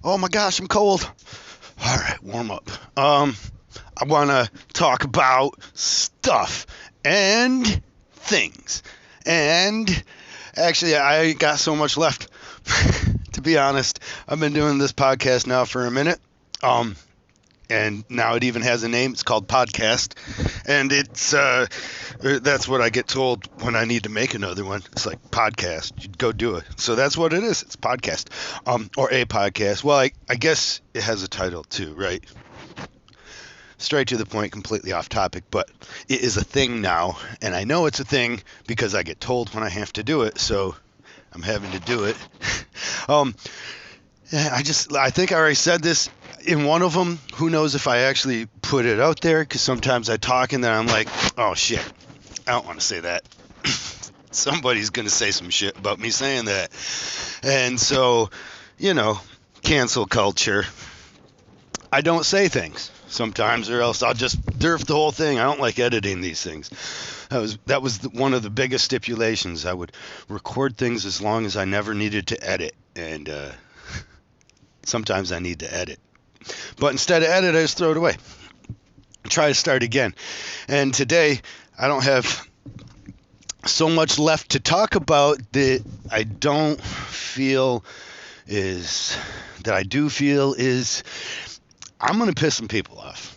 Oh my gosh, I'm cold. All right, warm up. I want to talk about stuff and things. And actually, I got so much left. To be honest, I've been doing this podcast now for a minute. And now it even has a name. It's called Podcast, and it's that's what I get told when I need to make another one. It's like podcast, you go do it. So that's what it is. It's podcast, or a podcast. Well, I guess it has a title too, right? Straight to the point, completely off topic, but it is a thing now, and I know it's a thing because I get told when I have to do it. So I'm having to do it. I think I already said this in one of them. Who knows if I actually put it out there, because sometimes I talk and then I'm like, oh shit, I don't want to say that. Somebody's going to say some shit about me saying that. And so, cancel culture. I don't say things sometimes, or else I'll just derf the whole thing. I don't like editing these things. That was one of the biggest stipulations. I would record things as long as I never needed to edit. And sometimes I need to edit. But instead of edit, I just throw it away. Try to start again. And today, I don't have so much left to talk about that I do feel is I'm going to piss some people off.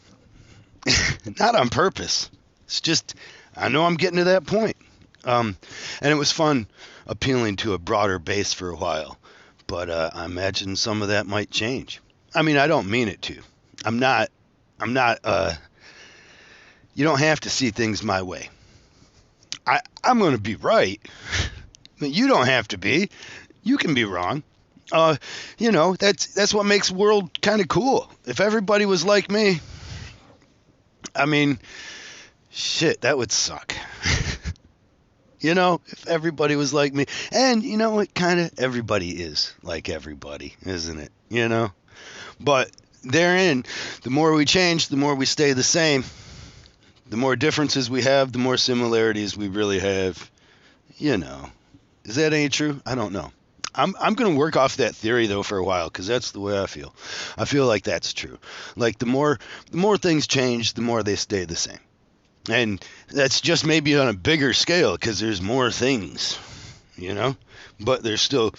Not on purpose. It's just, I know I'm getting to that point. And it was fun appealing to a broader base for a while. But I imagine some of that might change. I mean, I don't mean it to. I'm not, you don't have to see things my way. I'm going to be right. But you don't have to be. You can be wrong. That's what makes the world kind of cool. If everybody was like me, I mean, shit, that would suck. If everybody was like me. And what kind of everybody is like everybody, isn't it? But therein, the more we change, the more we stay the same. The more differences we have, the more similarities we really have. Is that any true? I don't know. I'm going to work off that theory though for a while, because that's the way I feel. I feel like that's true. Like the more things change, the more they stay the same. And that's just maybe on a bigger scale because there's more things, but there's still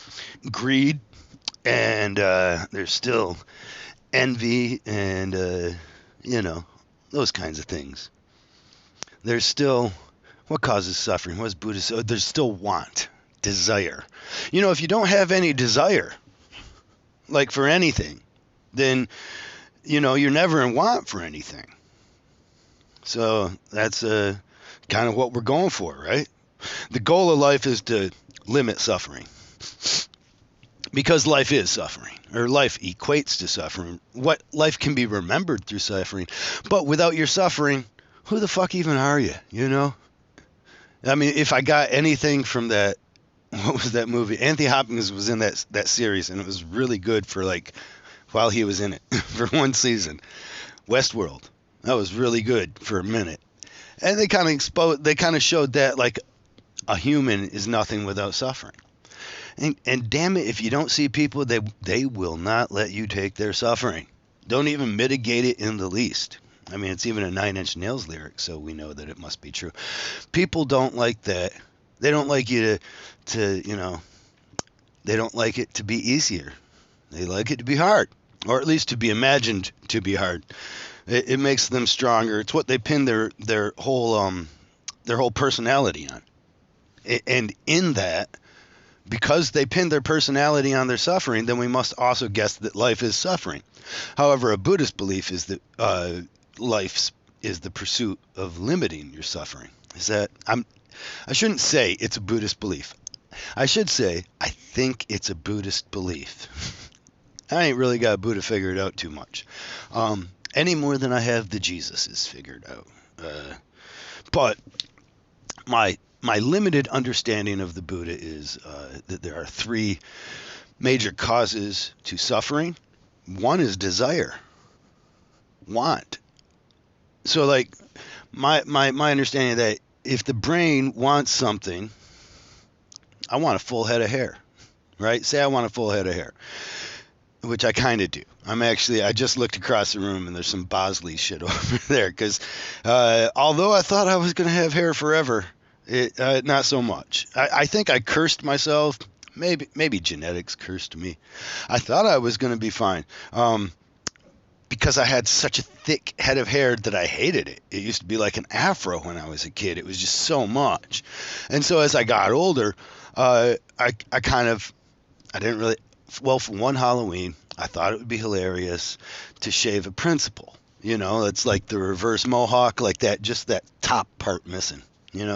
greed, and there's still envy, and those kinds of things. There's still, what causes suffering? What is Buddhist? There's still want, desire. If you don't have any desire, like for anything, then you're never in want for anything. So that's kind of what we're going for, right? The goal of life is to limit suffering. Because life is suffering, or life equates to suffering. What life can be remembered through suffering. But without your suffering, who the fuck even are you, I mean, if I got anything from that, what was that movie? Anthony Hopkins was in that series, and it was really good for while he was in it, for one season. Westworld. That was really good for a minute. And they kind of showed that a human is nothing without suffering. And damn it, if you don't see people, they will not let you take their suffering. Don't even mitigate it in the least. I mean, it's even a Nine Inch Nails lyric, so we know that it must be true. People don't like that. They don't like you to they don't like it to be easier. They like it to be hard, or at least to be imagined to be hard. It makes them stronger. It's what they pin their whole personality on. And in that, because they pin their personality on their suffering, then we must also guess that life is suffering. However, a Buddhist belief is that life is the pursuit of limiting your suffering. I shouldn't say it's a Buddhist belief. I should say I think it's a Buddhist belief. I ain't really got Buddha figured out too much. Any more than I have the Jesuses figured out. But my limited understanding of the Buddha is that there are three major causes to suffering. One is desire, want. So my understanding of that, if the brain wants something, I want a full head of hair, right? Say I want a full head of hair. which I kind of do. I just looked across the room and there's some Bosley shit over there because although I thought I was going to have hair forever, not so much. I think I cursed myself. Maybe genetics cursed me. I thought I was going to be fine. Because I had such a thick head of hair that I hated it. It used to be like an afro when I was a kid. It was just so much. And so as I got older, I didn't really, well, for one Halloween, I thought it would be hilarious to shave a principal. It's like the reverse mohawk, like that, just that top part missing.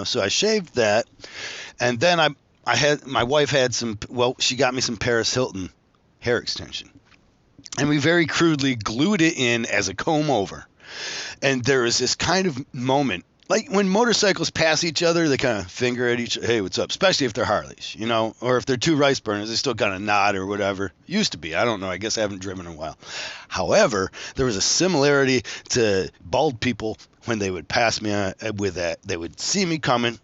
So I shaved that. And then my wife had she got me some Paris Hilton hair extension. And we very crudely glued it in as a comb over. And there is this kind of moment, like when motorcycles pass each other, they kind of finger at each other, hey, what's up? Especially if they're Harleys, or if they're two rice burners, they still kind of nod or whatever. Used to be. I don't know. I guess I haven't driven in a while. However, there was a similarity to bald people when they would pass me with that. They would see me coming.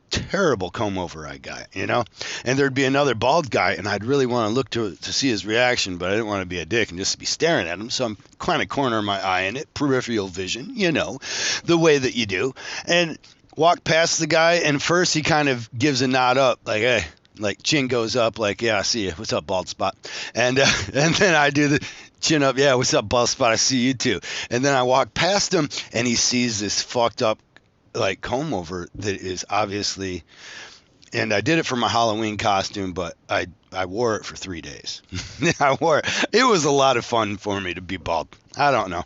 Terrible comb over I got, and there'd be another bald guy and I'd really want to look to see his reaction, but I didn't want to be a dick and just be staring at him, so I'm kind of cornering my eye in it, peripheral vision, the way that you do, and walk past the guy, and first he kind of gives a nod up, like, hey, like chin goes up, like, yeah, I see you, what's up, bald spot, and then I do the chin up, yeah, what's up, bald spot, I see you too, and then I walk past him and he sees this fucked up like comb over that is obviously, and I did it for my Halloween costume, but I wore it for 3 days. I wore it. It was a lot of fun for me to be bald. I don't know.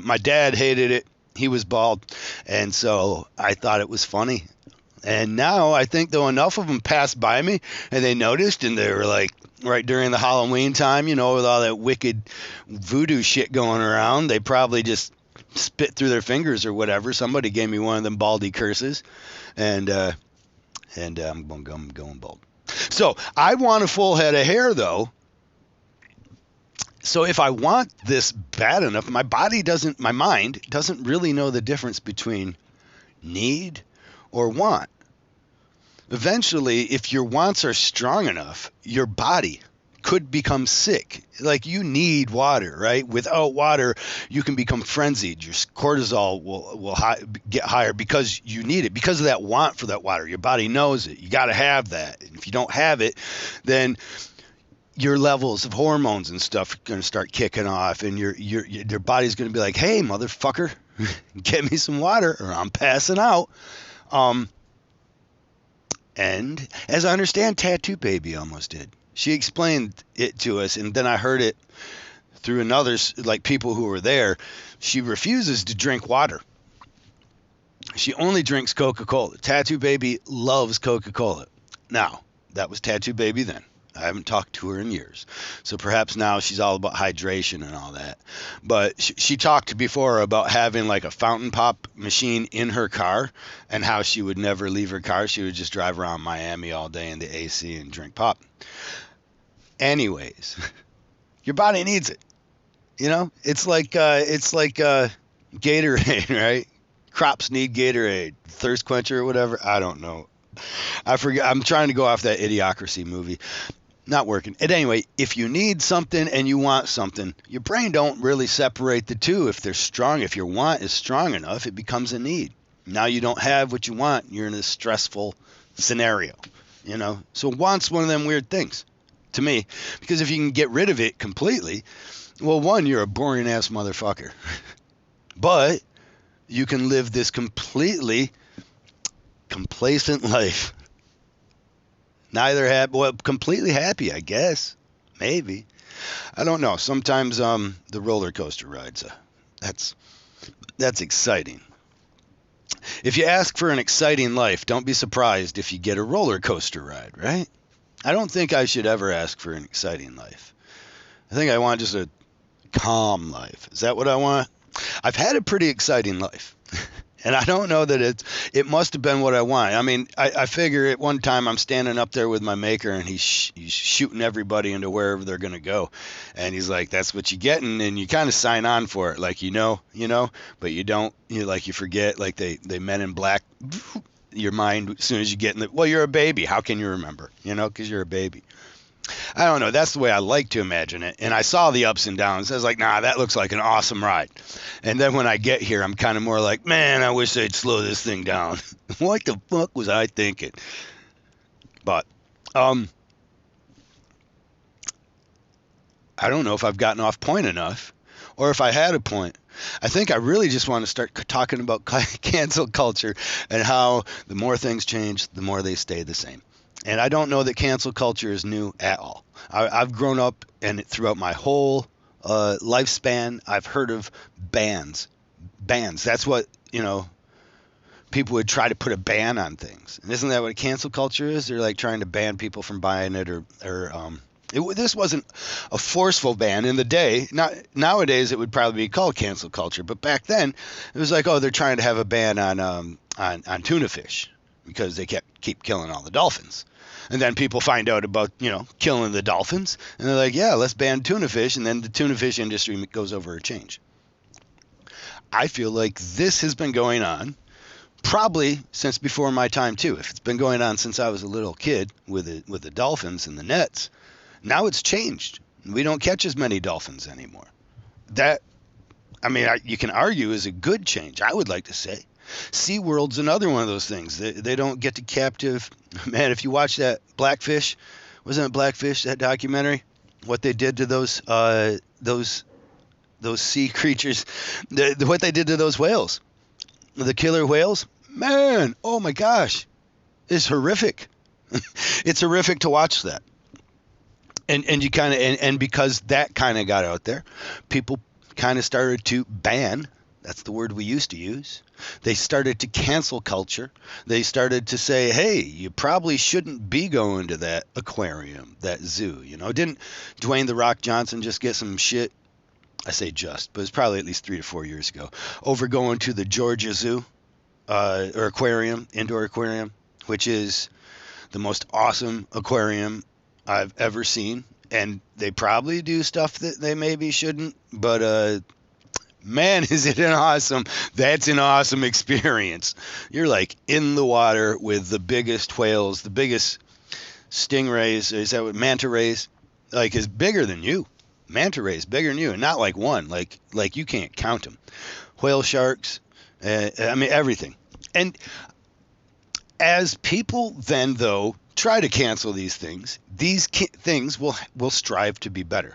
My dad hated it. He was bald, and so I thought it was funny. And now I think though enough of them passed by me and they noticed, and they were like, right during the Halloween time, with all that wicked voodoo shit going around, they probably just spit through their fingers or whatever. Somebody gave me one of them baldy curses, and I'm going bald. So I want a full head of hair though. So if I want this bad enough, my mind doesn't really know the difference between need or want. Eventually, if your wants are strong enough, your body could become sick. Like, you need water, right? Without water, you can become frenzied. Your cortisol will get higher because you need it, because of that want for that water. Your body knows it. You got to have that. And if you don't have it, then your levels of hormones and stuff are going to start kicking off, and your body's going to be like, hey, motherfucker, get me some water or I'm passing out. And as I understand, Tattoo Baby almost did. She explained it to us, and then I heard it through another, like people who were there. She refuses to drink water. She only drinks Coca-Cola. Tattoo Baby loves Coca-Cola. Now, that was Tattoo Baby then. I haven't talked to her in years. So perhaps now she's all about hydration and all that. But she talked before about having like a fountain pop machine in her car, and how she would never leave her car. She would just drive around Miami all day in the AC and drink pop. Anyways, your body needs it. It's like Gatorade, right? Crops need Gatorade, thirst quencher or whatever. I don't know. I forget. I'm trying to go off that Idiocracy movie. Not working. And anyway, if you need something and you want something, your brain don't really separate the two. If they're strong, if your want is strong enough, it becomes a need. Now you don't have what you want. You're in a stressful scenario, So want's one of them weird things to me, because if you can get rid of it completely, well, one, you're a boring ass motherfucker. But you can live this completely complacent life. Completely happy, I guess. Maybe. I don't know. Sometimes the roller coaster rides, that's exciting. If you ask for an exciting life, don't be surprised if you get a roller coaster ride, right? I don't think I should ever ask for an exciting life. I think I want just a calm life. Is that what I want? I've had a pretty exciting life. And I don't know that it must have been what I want. I mean, I figure at one time I'm standing up there with my maker, and he's shooting everybody into wherever they're going to go. And he's like, that's what you're getting. And you kind of sign on for it. Like, but you don't, you forget, like they Men in Black your mind as soon as you get in well, you're a baby. How can you remember? Because you're a baby. I don't know. That's the way I like to imagine it. And I saw the ups and downs. I was like, nah, that looks like an awesome ride. And then when I get here, I'm kind of more like, man, I wish they'd slow this thing down. What the fuck was I thinking? But um, I don't know if I've gotten off point enough, or if I had a point. I think I really just want to start talking about cancel culture and how the more things change, the more they stay the same. And I don't know that cancel culture is new at all. I've grown up, and throughout my whole lifespan, I've heard of bans. Bans. That's what, people would try to put a ban on things. And isn't that what cancel culture is? They're like trying to ban people from buying it, this wasn't a forceful ban in the day. Nowadays, it would probably be called cancel culture. But back then, it was like, oh, they're trying to have a ban on tuna fish because they keep killing all the dolphins. And then people find out about, killing the dolphins. And they're like, yeah, let's ban tuna fish. And then the tuna fish industry goes over a change. I feel like this has been going on probably since before my time, too. If it's been going on since I was a little kid with the dolphins and the nets, now it's changed. We don't catch as many dolphins anymore. You can argue is a good change, I would like to say. SeaWorld's another one of those things. They don't get to captive. Man, if you watch that Blackfish, wasn't it Blackfish, that documentary? What they did to those sea creatures, what they did to those whales, the killer whales, man, oh my gosh, it's horrific. It's horrific to watch that. And you kind of and because that kind of got out there, people kind of started to ban. That's the word we used to use. They started to cancel culture. They started to say, hey, you probably shouldn't be going to that aquarium, that zoo. Didn't Dwayne "The Rock" Johnson just get some shit? I say just, but it's probably at least 3 to 4 years ago, over going to the Georgia Zoo or aquarium, indoor aquarium, which is the most awesome aquarium I've ever seen. And they probably do stuff that they maybe shouldn't, but man, is it that's an awesome experience. You're like in the water with the biggest whales, the biggest stingrays, is that what, manta rays, like is bigger than you. Manta rays bigger than you, and not like one, like you can't count them. Whale sharks, everything. And as people then, though, try to cancel these things, things will strive to be better,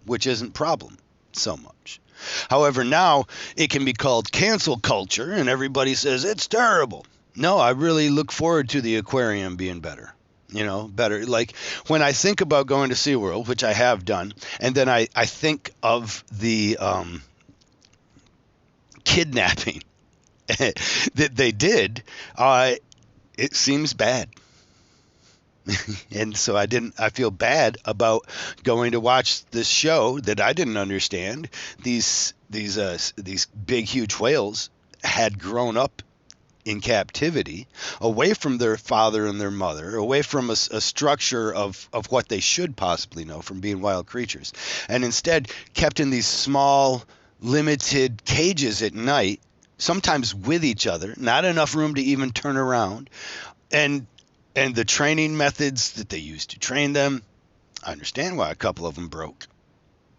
which isn't problem so much. However, now it can be called cancel culture, and everybody says it's terrible. No, I really look forward to the aquarium being better. Better. Like when I think about going to SeaWorld, which I have done, and then I think of the kidnapping that they did, it seems bad. And so I feel bad about going to watch this show that I didn't understand. These big, huge whales had grown up in captivity, away from their father and their mother, away from a structure of what they should possibly know from being wild creatures, and instead kept in these small, limited cages at night, sometimes with each other, not enough room to even turn around, and the training methods that they used to train them, I understand why a couple of them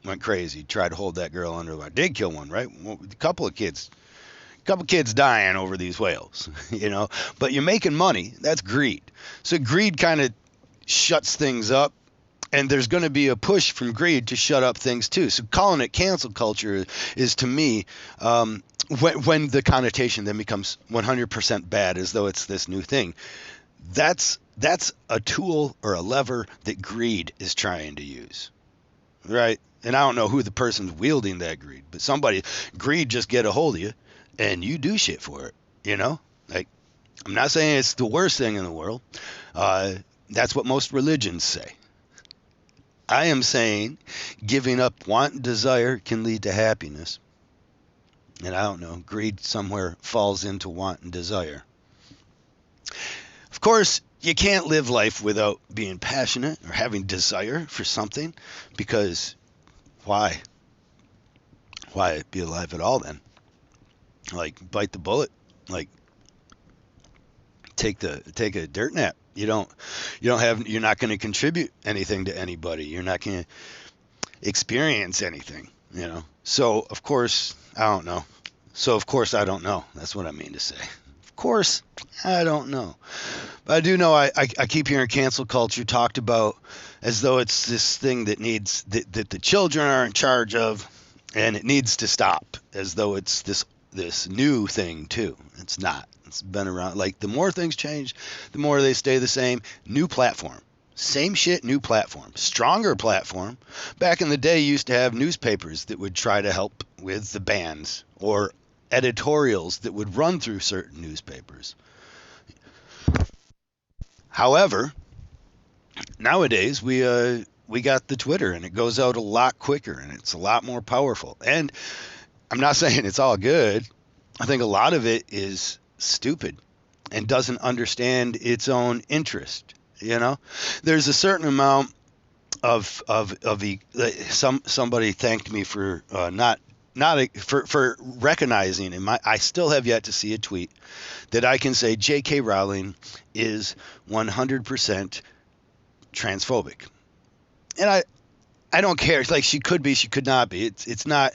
went crazy, tried to hold that girl under. I did kill one, right? A couple kids dying over these whales, but you're making money. That's greed. So greed kind of shuts things up, and there's going to be a push from greed to shut up things too. So calling it cancel culture is to me, when the connotation then becomes 100% bad, as though it's this new thing. That's a tool or a lever that greed is trying to use, right? And I don't know who the person's wielding that greed, but greed just get a hold of you, and you do shit for it, Like, I'm not saying it's the worst thing in the world. That's what most religions say. I am saying giving up want and desire can lead to happiness. And I don't know, greed somewhere falls into want and desire. Of course, you can't live life without being passionate or having desire for something, because why? Why be alive at all then? Like, bite the bullet, like take a dirt nap, You don't have, you're not going to contribute anything to anybody. You're not going to experience anything, you know. So of course, I don't know. So of course I don't know. That's what I mean to say. Of course, I don't know. But I do know I keep hearing cancel culture talked about as though it's this thing that needs that the children are in charge of, and it needs to stop, as though it's this new thing too. It's not. It's been around. Like the more things change, the more they stay the same. New platform. Same shit, new platform. Stronger platform. Back in the day, you used to have newspapers that would try to help with the bans, or editorials that would run through certain newspapers. However, nowadays we got the Twitter, and it goes out a lot quicker, and it's a lot more powerful. And I'm not saying it's all good. I think a lot of it is stupid and doesn't understand its own interest. You know, there's a certain amount somebody thanked me for for recognizing, and I still have yet to see a tweet that I can say J.K. Rowling is 100% transphobic, and I don't care. It's like she could be, she could not be. It's not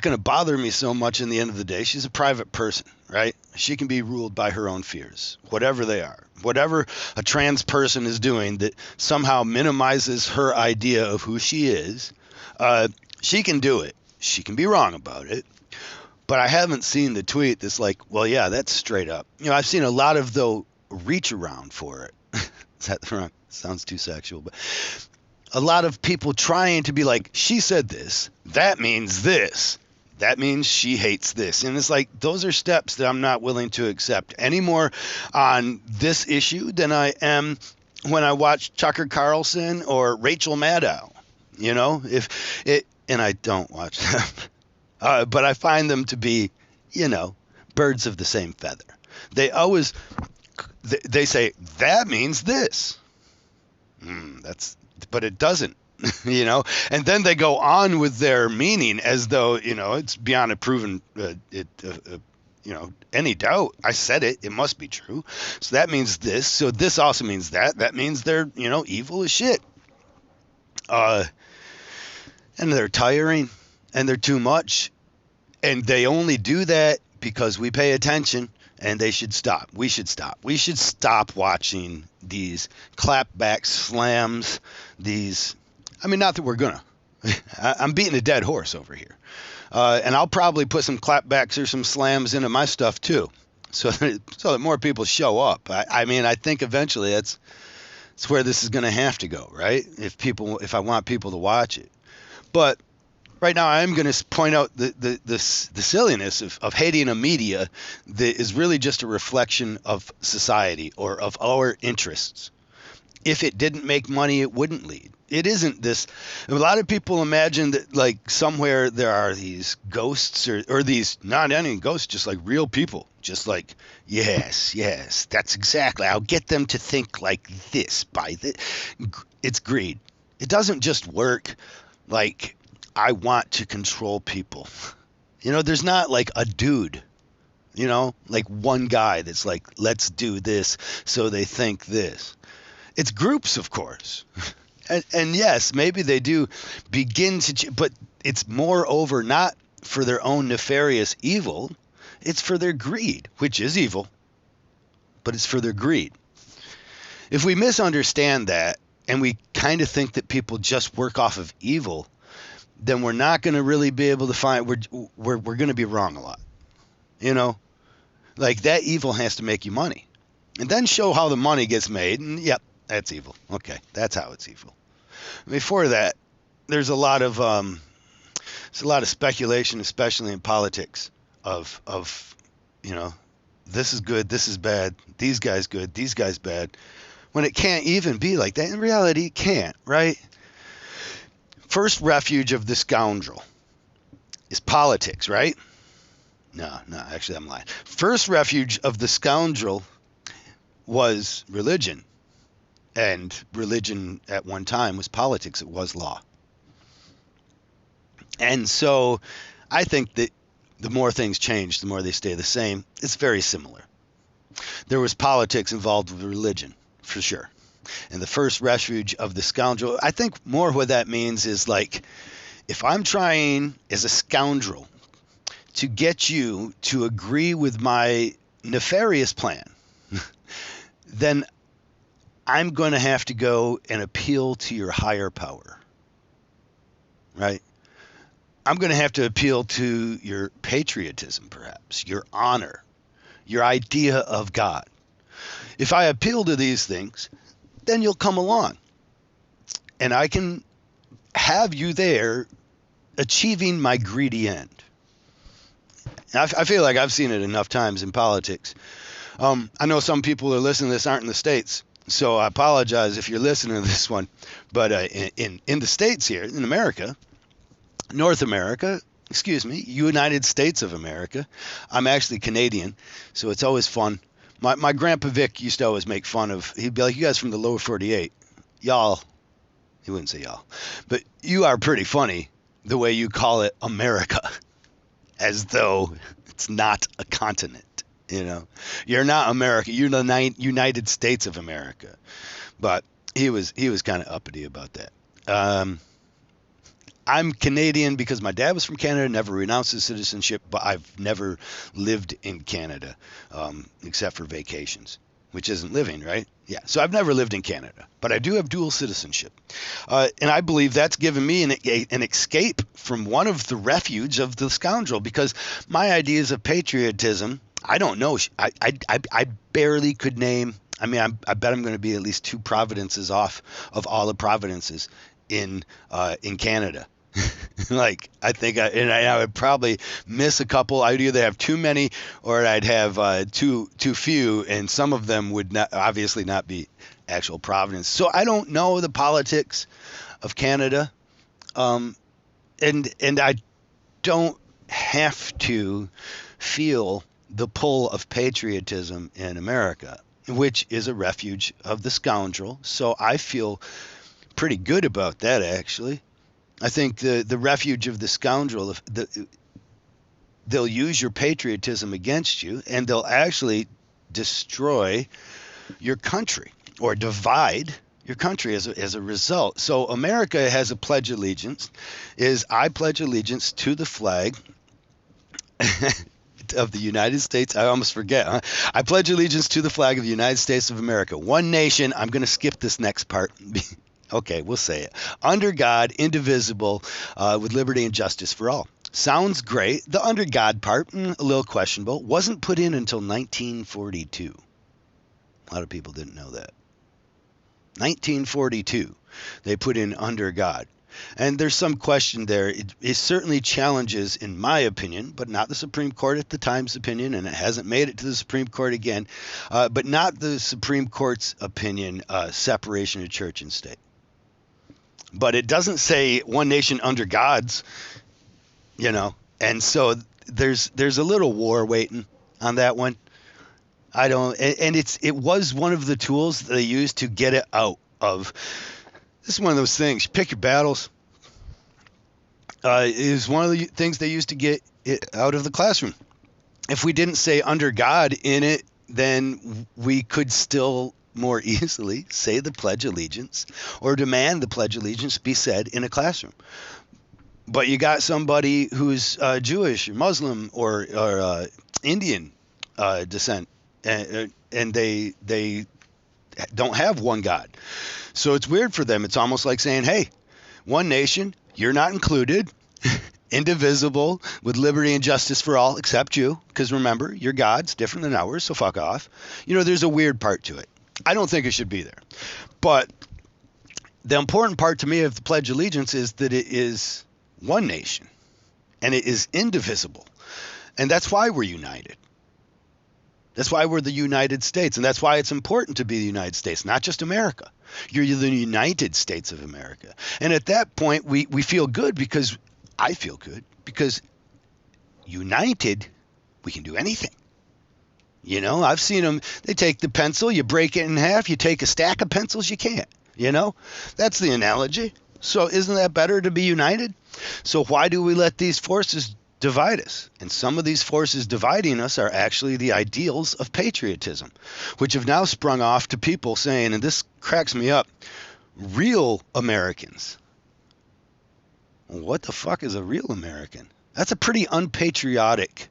going to bother me so much in the end of the day. She's a private person, right? She can be ruled by her own fears, whatever they are. Whatever a trans person is doing that somehow minimizes her idea of who she is, she can do it. She can be wrong about it. But I haven't seen the tweet that's like, well, yeah, that's straight up. You know, I've seen a lot of, though, reach around for it. Is that wrong? Sounds too sexual, but a lot of people trying to be like, she said this, that means this, that means she hates this. And it's like, those are steps that I'm not willing to accept any more on this issue than I am when I watch Tucker Carlson or Rachel Maddow. You know, if it, and I don't watch them, but I find them to be, you know, birds of the same feather. They always, they say, that means this. But it doesn't, you know, and then they go on with their meaning as though, you know, it's beyond a proven, you know, any doubt. I said it must be true. So that means this. So this also means that. That means they're, you know, evil as shit. And they're tiring, and they're too much. And they only do that because we pay attention. And they should stop. We should stop. We should stop watching these clapback slams. These, I mean, not that we're gonna. I'm beating a dead horse over here. And I'll probably put some clapbacks or some slams into my stuff too, so that more people show up. I mean, I think eventually that's where this is gonna have to go, right? If I want people to watch it, but. Right now, I'm going to point out the silliness of hating a media that is really just a reflection of society or of our interests. If it didn't make money, it wouldn't lead. It isn't this. A lot of people imagine that, like, somewhere there are these ghosts or these, not any ghosts, just like real people. Just like, yes, that's exactly. I'll get them to think like this by this. It's greed. It doesn't just work like, I want to control people. You know, there's not like a dude, you know, like one guy that's like, let's do this so they think this. It's groups, of course. And yes, maybe they do begin to, but it's moreover not for their own nefarious evil. It's for their greed, which is evil, but it's for their greed. If we misunderstand that and we kind of think that people just work off of evil, then we're not going to really be able to find, we're going to be wrong a lot. You know, like that evil has to make you money, and then show how the money gets made. And yep, that's evil. Okay, that's how it's evil. Before that, there's a lot of speculation, especially in politics, of you know, this is good, this is bad, these guys good, these guys bad, when it can't even be like that. In reality, it can't, right? First refuge of the scoundrel is politics, right? No, actually I'm lying. First refuge of the scoundrel was religion. And religion at one time was politics. It was law. And so I think that the more things change, the more they stay the same. It's very similar. There was politics involved with religion. for sure. And the first refuge of the scoundrel, I think more what that means is like, if I'm trying as a scoundrel to get you to agree with my nefarious plan, then I'm going to have to go and appeal to your higher power, right? I'm going to have to appeal to your patriotism, perhaps, your honor, your idea of God. If I appeal to these things, then you'll come along and I can have you there achieving my greedy end. I feel like I've seen it enough times in politics. I know some people who are listening to this aren't in the States, so I apologize if you're listening to this one. But in the States here, in America, North America, excuse me, United States of America, I'm actually Canadian, so it's always fun. My grandpa Vic used to always make fun of, he'd be like, you guys from the lower 48, y'all, he wouldn't say y'all, but you are pretty funny the way you call it America, as though it's not a continent, you know. You're not America, you're the United States of America. But he was kind of uppity about that. I'm Canadian because my dad was from Canada, never renounced his citizenship, but I've never lived in Canada except for vacations, which isn't living, right? Yeah, so I've never lived in Canada, but I do have dual citizenship. And I believe that's given me an escape from one of the refuge of the scoundrel, because my ideas of patriotism, I don't know. I barely could name, I mean, I bet I'm going to be at least 2 provinces off of all the provinces in Canada. Like, I think I would probably miss a couple. I'd either have too many or I'd have too few, and some of them would not, obviously not be actual provinces. So I don't know the politics of Canada, and I don't have to feel the pull of patriotism in America, which is a refuge of the scoundrel. So I feel pretty good about that, actually. I think the refuge of the scoundrel, they'll use your patriotism against you, and they'll actually destroy your country or divide your country as a result. So America has a pledge of allegiance, is I pledge allegiance to the flag of the United States. I almost forget. Huh? I pledge allegiance to the flag of the United States of America, one nation. I'm going to skip this next part. Okay, we'll say it. Under God, indivisible, with liberty and justice for all. Sounds great. The under God part, a little questionable. Wasn't put in until 1942. A lot of people didn't know that. 1942, they put in under God. And there's some question there. It certainly challenges, in my opinion, but not the Supreme Court at the time's opinion, and it hasn't made it to the Supreme Court again, but not the Supreme Court's opinion, separation of church and state. But it doesn't say one nation under God's, you know, and so there's a little war waiting on that one. I don't, and it was one of the tools that they used to get it out of. This is one of those things. Pick your battles. It is one of the things they used to get it out of the classroom. If we didn't say under God in it, then we could still more easily say the Pledge of Allegiance or demand the Pledge of Allegiance be said in a classroom. But you got somebody who's Jewish or Muslim or Indian descent, and they don't have one God. So it's weird for them. It's almost like saying, hey, one nation, you're not included, indivisible, with liberty and justice for all, except you. Because remember, your God's different than ours, so fuck off. You know, there's a weird part to it. I don't think it should be there. But the important part to me of the Pledge of Allegiance is that it is one nation, and it is indivisible. And that's why we're united. That's why we're the United States, and that's why it's important to be the United States, not just America. You're the United States of America. And at that point, we feel good, because I feel good, because united, we can do anything. You know, I've seen them, they take the pencil, you break it in half, you take a stack of pencils, you can't, you know? That's the analogy. So isn't that better to be united? So why do we let these forces divide us. And some of these forces dividing us are actually the ideals of patriotism, which have now sprung off to people saying, and this cracks me up, real Americans. What the fuck is a real American? That's a pretty unpatriotic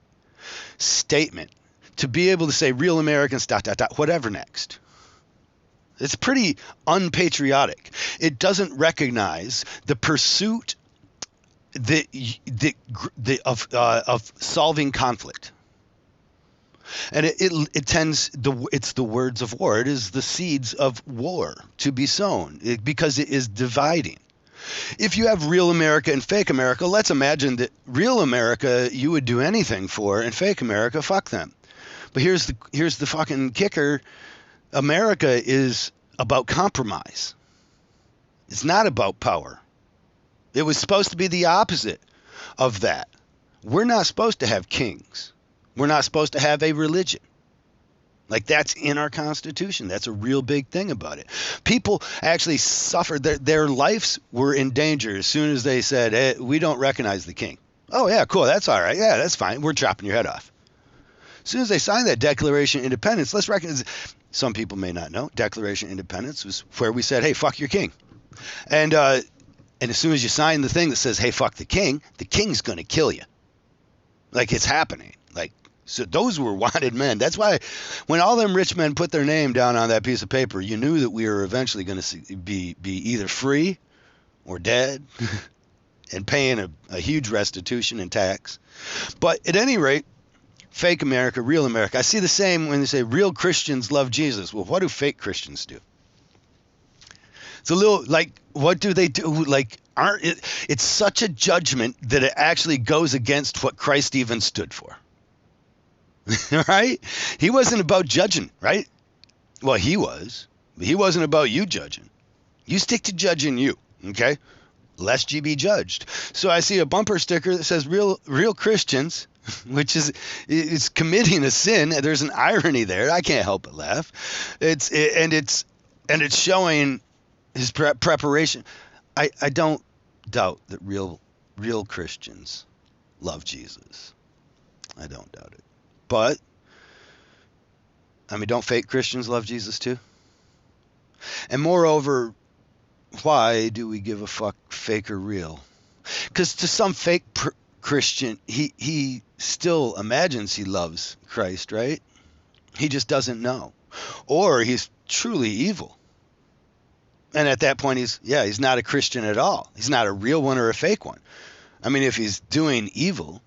statement to be able to say real Americans, ... whatever next. It's pretty unpatriotic. It doesn't recognize the pursuit of solving conflict. And it tends, it's the words of war. It is the seeds of war to be sown because it is dividing. If you have real America and fake America, let's imagine that real America you would do anything for, and fake America, fuck them. But here's the fucking kicker. America is about compromise. It's not about power. It was supposed to be the opposite of that. We're not supposed to have kings. We're not supposed to have a religion. Like, that's in our Constitution. That's a real big thing about it. People actually suffered. Their lives were in danger as soon as they said, hey, we don't recognize the king. Oh, yeah, cool. That's all right. Yeah, that's fine. We're chopping your head off. As soon as they signed that Declaration of Independence, let's recognize, some people may not know, Declaration of Independence was where we said, hey, fuck your king. And as soon as you sign the thing that says, hey, fuck the king's going to kill you. Like, it's happening. Like, so those were wanted men. That's why when all them rich men put their name down on that piece of paper, you knew that we were eventually going to be either free or dead and paying a huge restitution and tax. But at any rate, fake America, real America. I see the same when they say real Christians love Jesus. Well, what do fake Christians do? It's a little like, what do they do? Like, it's such a judgment that it actually goes against what Christ even stood for. Right? He wasn't about judging, right? Well, he was, but he wasn't about you judging. You stick to judging you, okay? Lest ye be judged. So I see a bumper sticker that says real Christians, which is committing a sin. There's an irony there. I can't help but laugh. It's showing his preparation. I don't doubt that real Christians love Jesus. I don't doubt it. But, I mean, don't fake Christians love Jesus too? And moreover, why do we give a fuck fake or real? Because to some fake Christian, he still imagines he loves Christ, right? He just doesn't know. Or he's truly evil. And at that point, he's not a Christian at all. He's not a real one or a fake one. I mean, if he's doing evil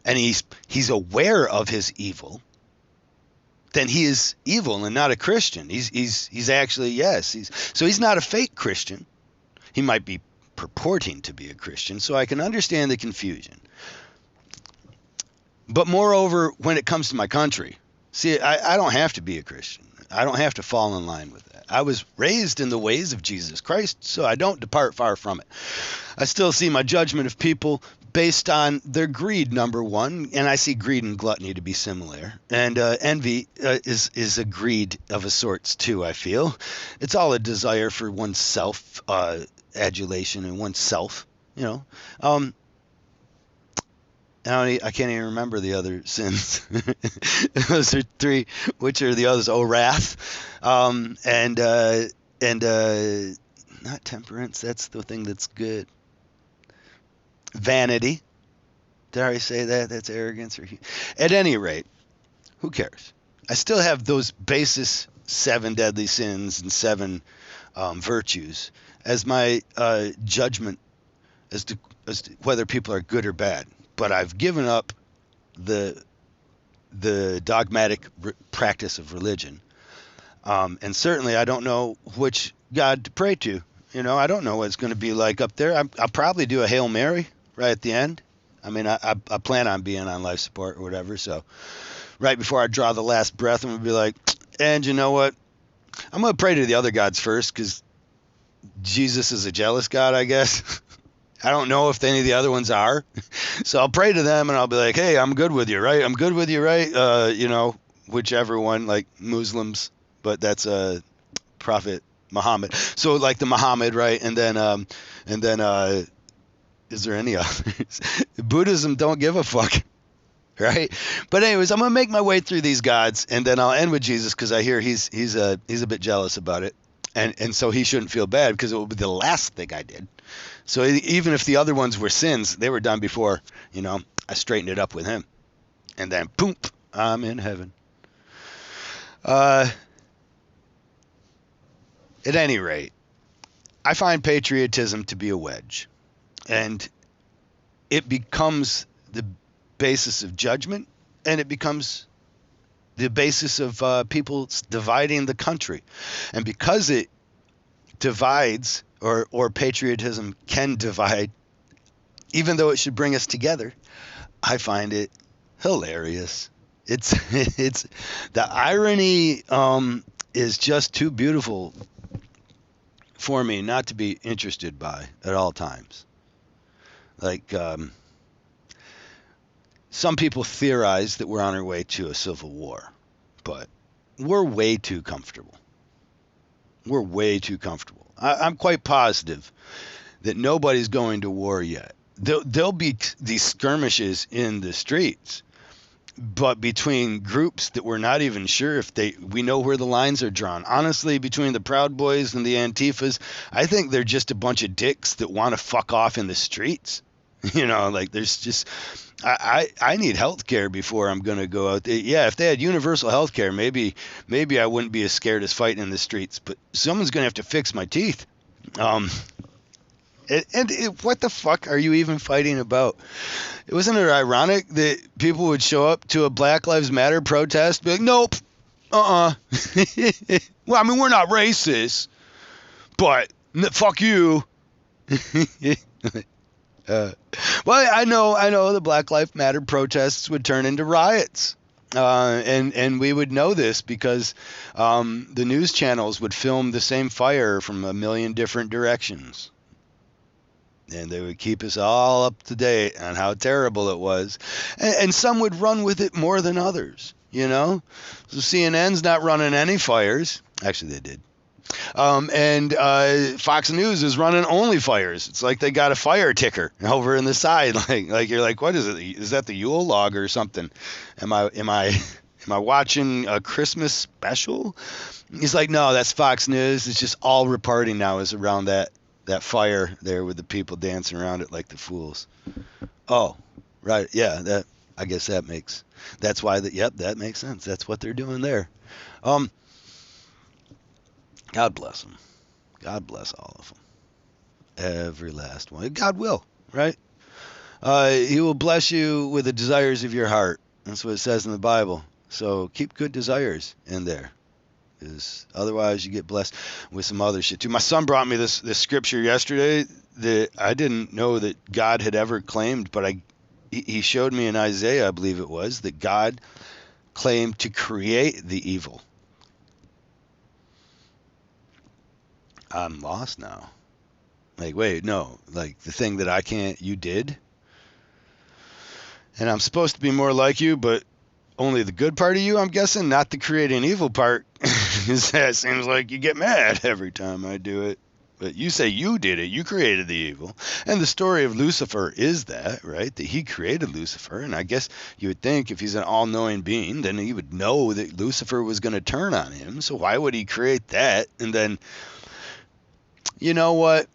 and he's aware of his evil, then he is evil and not a Christian. He's actually, so he's not a fake Christian. He might be purporting to be a Christian, so I can understand the confusion. But moreover, when it comes to my country, see, I don't have to be a Christian. I don't have to fall in line with that. I was raised in the ways of Jesus Christ, so I don't depart far from it. I still see my judgment of people based on their greed, number one, and I see greed and gluttony to be similar. And envy is a greed of a sorts too, I feel. It's all a desire for oneself, adulation and oneself, you know. I can't even remember the other sins. Those are three. Which are the others? Oh, wrath, and not temperance. That's the thing that's good. Vanity. Did I already say that? That's arrogance. At any rate, who cares? I still have those basis 7 deadly sins and 7 virtues as my judgment as to whether people are good or bad. But I've given up the dogmatic practice of religion, and certainly I don't know which God to pray to. You know, I don't know what it's going to be like up there. I'll probably do a Hail Mary right at the end. I mean, I plan on being on life support or whatever. So right before I draw the last breath, I'm going to be like, and you know what? I'm going to pray to the other gods first because Jesus is a jealous God, I guess. I don't know if any of the other ones are. So I'll pray to them and I'll be like, hey, I'm good with you, right? I'm good with you, right? You know, whichever one, like Muslims, but that's Prophet Muhammad. So like the Muhammad, right? And then Is there any others? Buddhism don't give a fuck, right? But anyways, I'm gonna make my way through these gods, and then I'll end with Jesus because I hear he's a bit jealous about it, and so he shouldn't feel bad because it will be the last thing I did. So even if the other ones were sins, they were done before, I straightened it up with him, and then boom, I'm in heaven. At any rate, I find patriotism to be a wedge, and it becomes the basis of judgment, and it becomes the basis of people dividing the country. And because it divides, or patriotism can divide, even though it should bring us together, I find it hilarious. It's the irony is just too beautiful for me not to be interested by at all times. Like, some people theorize that we're on our way to a civil war, but we're way too comfortable. We're way too comfortable. I'm quite positive that nobody's going to war yet. There'll be these skirmishes in the streets, but between groups that we're not even sure if we know where the lines are drawn. Honestly, between the Proud Boys and the Antifas, I think they're just a bunch of dicks that want to fuck off in the streets. Like there's just, I need health care before I'm going to go out there. Yeah, if they had universal health care, maybe I wouldn't be as scared as fighting in the streets, but someone's going to have to fix my teeth. What the fuck are you even fighting about? Wasn't it ironic that people would show up to a Black Lives Matter protest, be like, nope, well, I mean, we're not racist, but fuck you. Well, I know the Black Lives Matter protests would turn into riots. And we would know this because the news channels would film the same fire from a million different directions. And they would keep us all up to date on how terrible it was. And some would run with it more than others, So CNN's not running any fires. Actually, they did. And Fox News is running only fires. It's like they got a fire ticker over in the side. Like you're like, what is it? Is that the Yule log or something? Am I watching a Christmas special? He's like, no, that's Fox News. It's just all reporting now is around that fire there with the people dancing around it like the fools. Oh, right. Yeah, I guess that makes sense. That's what they're doing there. God bless them. God bless all of them. Every last one. God will, right? He will bless you with the desires of your heart. That's what it says in the Bible. So keep good desires in there. Because otherwise you get blessed with some other shit too. My son brought me this scripture yesterday that I didn't know that God had ever claimed, but he showed me in Isaiah, I believe it was, that God claimed to create the evil. I'm lost now. Like, wait, no. Like, the thing that I can't, you did? And I'm supposed to be more like you, but only the good part of you, I'm guessing, not the creating evil part. Because that seems like you get mad every time I do it. But you say you did it. You created the evil. And the story of Lucifer is that, right? That he created Lucifer. And I guess you would think if he's an all-knowing being, then he would know that Lucifer was going to turn on him. So why would he create that? And then, you know what?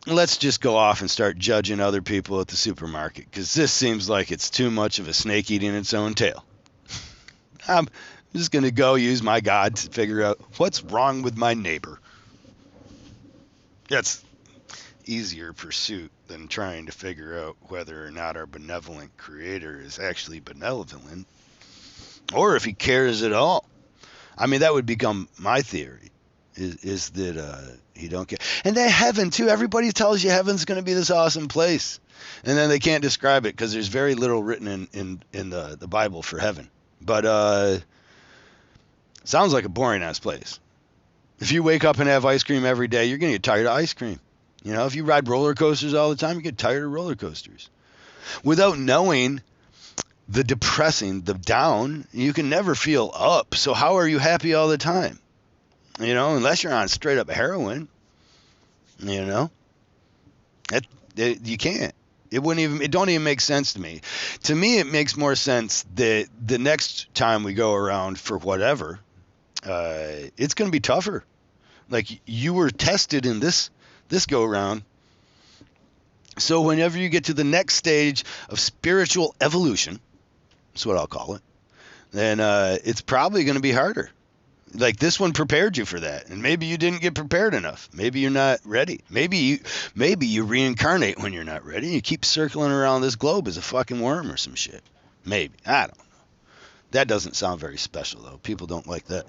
Let's just go off and start judging other people at the supermarket. Because this seems like it's too much of a snake eating its own tail. I'm just going to go use my God to figure out what's wrong with my neighbor. That's easier pursuit than trying to figure out whether or not our benevolent creator is actually benevolent or if he cares at all. I mean, that would become my theory, is that he don't care. And then heaven, too. Everybody tells you heaven's going to be this awesome place. And then they can't describe it because there's very little written in the Bible for heaven. But sounds like a boring-ass place. If you wake up and have ice cream every day, you're going to get tired of ice cream. If you ride roller coasters all the time, you get tired of roller coasters. Without knowing the depressing, the down, you can never feel up. So how are you happy all the time? Unless you're on straight up heroin, you can't. It don't even make sense to me. To me, it makes more sense that the next time we go around for whatever, it's going to be tougher. Like you were tested in this go around. So whenever you get to the next stage of spiritual evolution, that's what I'll call it, then it's probably going to be harder. Like this one prepared you for that, and maybe you didn't get prepared enough. Maybe you're not ready. Maybe you reincarnate when you're not ready. You keep circling around this globe as a fucking worm or some shit. Maybe, I don't know. That doesn't sound very special though. People don't like that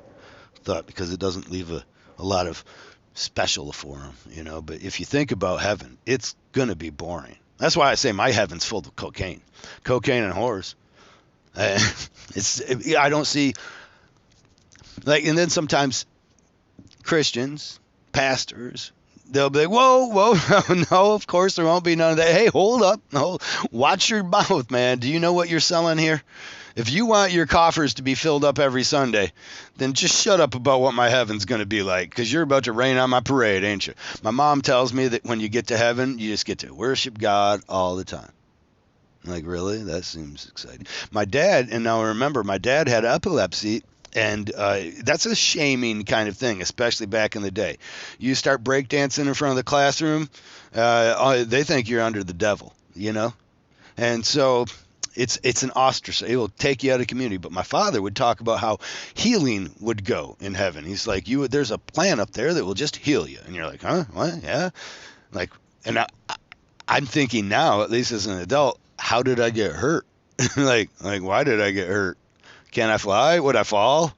thought because it doesn't leave a lot of special for them, you know. But if you think about heaven, it's gonna be boring. That's why I say my heaven's full of cocaine and whores. I don't see. Like, and then sometimes Christians, pastors, they'll be like, whoa, no, of course there won't be none of that. Hey, hold up. No, watch your mouth, man. Do you know what you're selling here? If you want your coffers to be filled up every Sunday, then just shut up about what my heaven's going to be like, because you're about to rain on my parade, ain't you? My mom tells me that when you get to heaven, you just get to worship God all the time. I'm like, really? That seems exciting. My dad, and now remember, my dad had epilepsy. And that's a shaming kind of thing, especially back in the day. You start breakdancing in front of the classroom, they think you're under the devil, you know? And so it's an ostracism. It will take you out of community. But my father would talk about how healing would go in heaven. He's like, there's a plan up there that will just heal you. And you're like, huh? What? Yeah? Like, and I'm thinking now, at least as an adult, how did I get hurt? like, why did I get hurt? Can I fly? Would I fall?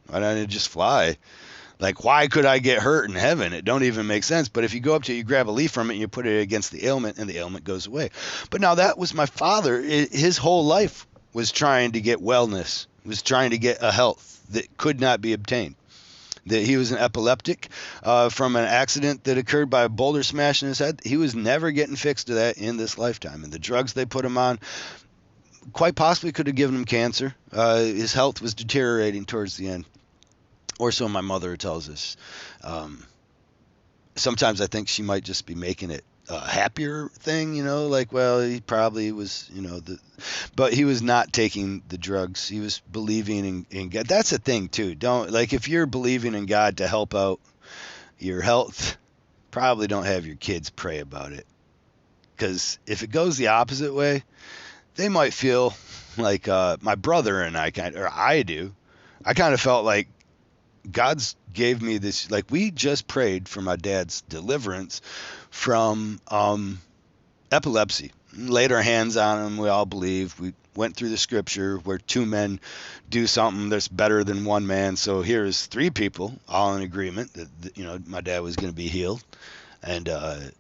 Why don't I just fly? Like, why could I get hurt in heaven? It don't even make sense. But if you go up to it, you grab a leaf from it, and you put it against the ailment, and the ailment goes away. But now that was my father. His whole life was trying to get wellness, was trying to get a health that could not be obtained. That he was an epileptic from an accident that occurred by a boulder smash in his head. He was never getting fixed to that in this lifetime. And the drugs they put him on quite possibly could have given him cancer. His health was deteriorating towards the end. Or so my mother tells us. Sometimes I think she might just be making it a happier thing, you know, like, well, he probably was, you know, but he was not taking the drugs. He was believing in God. That's a thing too. Like, if you're believing in God to help out your health, probably don't have your kids pray about it. Because if it goes the opposite way, they might feel like my brother and I kind of felt like God's gave me this, like, we just prayed for my dad's deliverance from epilepsy. Laid our hands on him. We all believe. We went through the scripture where two men do something that's better than one man. So here's three people all in agreement that you know, my dad was going to be healed, and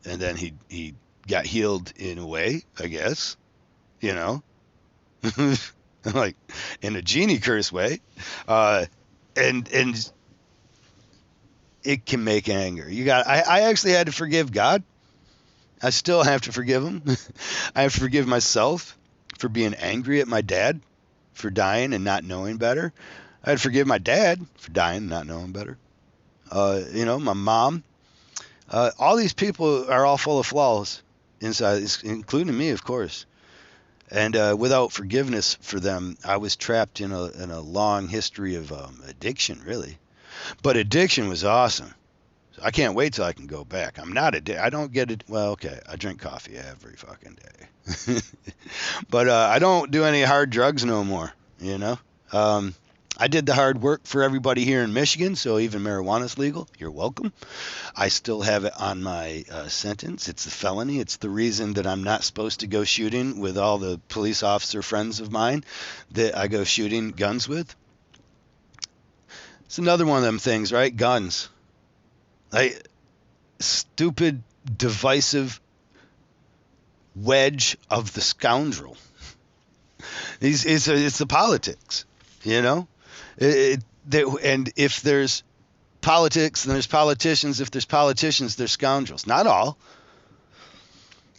then he got healed in a way, I guess, you know, like in a genie curse way, and it can make anger. I actually had to forgive God. I still have to forgive him. I have to forgive myself for being angry at my dad for dying and not knowing better. I had to forgive my dad for dying and not knowing better. You know, my mom. All these people are all full of flaws inside, including me, of course. And without forgiveness for them, I was trapped in a long history of addiction, really. But addiction was awesome. I can't wait till I can go back. I'm not addicted. I don't get it. Well, okay, I drink coffee every fucking day. But I don't do any hard drugs no more, you know. I did the hard work for everybody here in Michigan, so even marijuana's legal. You're welcome. I still have it on my sentence. It's a felony. It's the reason that I'm not supposed to go shooting with all the police officer friends of mine that I go shooting guns with. It's another one of them things, right? Guns. Like, stupid, divisive wedge of the scoundrel. It's the politics, you know? And if there's politics, then there's politicians. If there's politicians, there's scoundrels. Not all.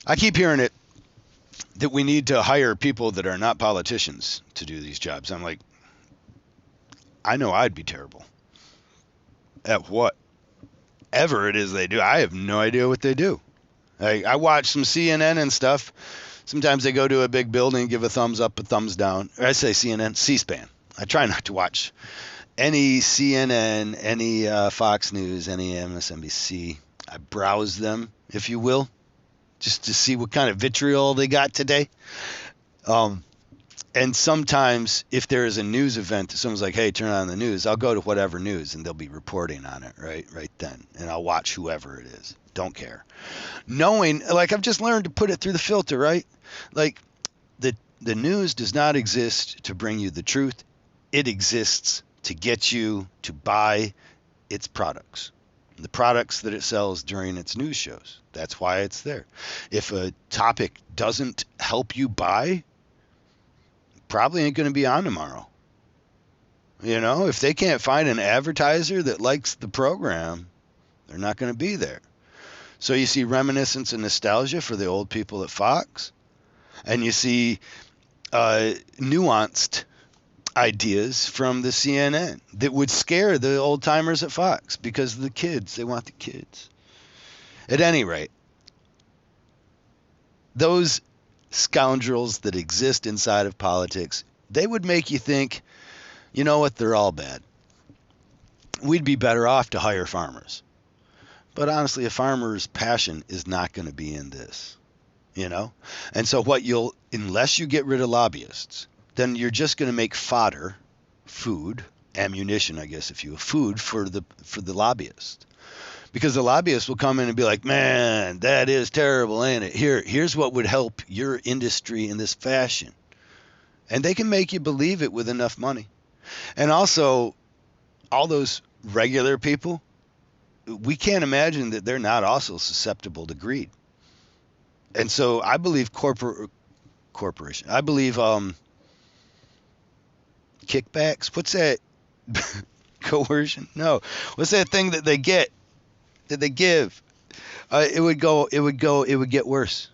I keep hearing it that we need to hire people that are not politicians to do these jobs. I'm like, I know I'd be terrible at whatever it is they do. I have no idea what they do. I watch some CNN and stuff, Sometimes they go to a big building and give a thumbs up, a thumbs down. Or I say CNN, C-SPAN. I try not to watch any CNN, any Fox News, any MSNBC. I browse them, if you will, just to see what kind of vitriol they got today. And sometimes if there is a news event, someone's like, hey, turn on the news, I'll go to whatever news and they'll be reporting on it right then. And I'll watch whoever it is. Don't care. Knowing, like, I've just learned to put it through the filter, right? Like, the news does not exist to bring you the truth. It exists to get you to buy its products, the products that it sells during its news shows. That's why it's there. If a topic doesn't help you buy, probably ain't going to be on tomorrow. You know, if they can't find an advertiser that likes the program, they're not going to be there. So you see reminiscence and nostalgia for the old people at Fox, and you see nuanced ideas from the CNN that would scare the old timers at Fox because the kids, they want the kids. At any rate, those scoundrels that exist inside of politics, they would make you think, you know what, they're all bad. We'd be better off to hire farmers. But honestly, a farmer's passion is not going to be in this, you know? And so unless you get rid of lobbyists, then you're just going to make fodder, food, ammunition, I guess, if you will, food for the lobbyist. Because the lobbyists will come in and be like, man, that is terrible, ain't it? Here's what would help your industry in this fashion. And they can make you believe it with enough money. And also, all those regular people, we can't imagine that they're not also susceptible to greed. And so I believe corporation. I believe kickbacks. What's that? Coercion? No. What's that thing that they get? That they give? It would get worse.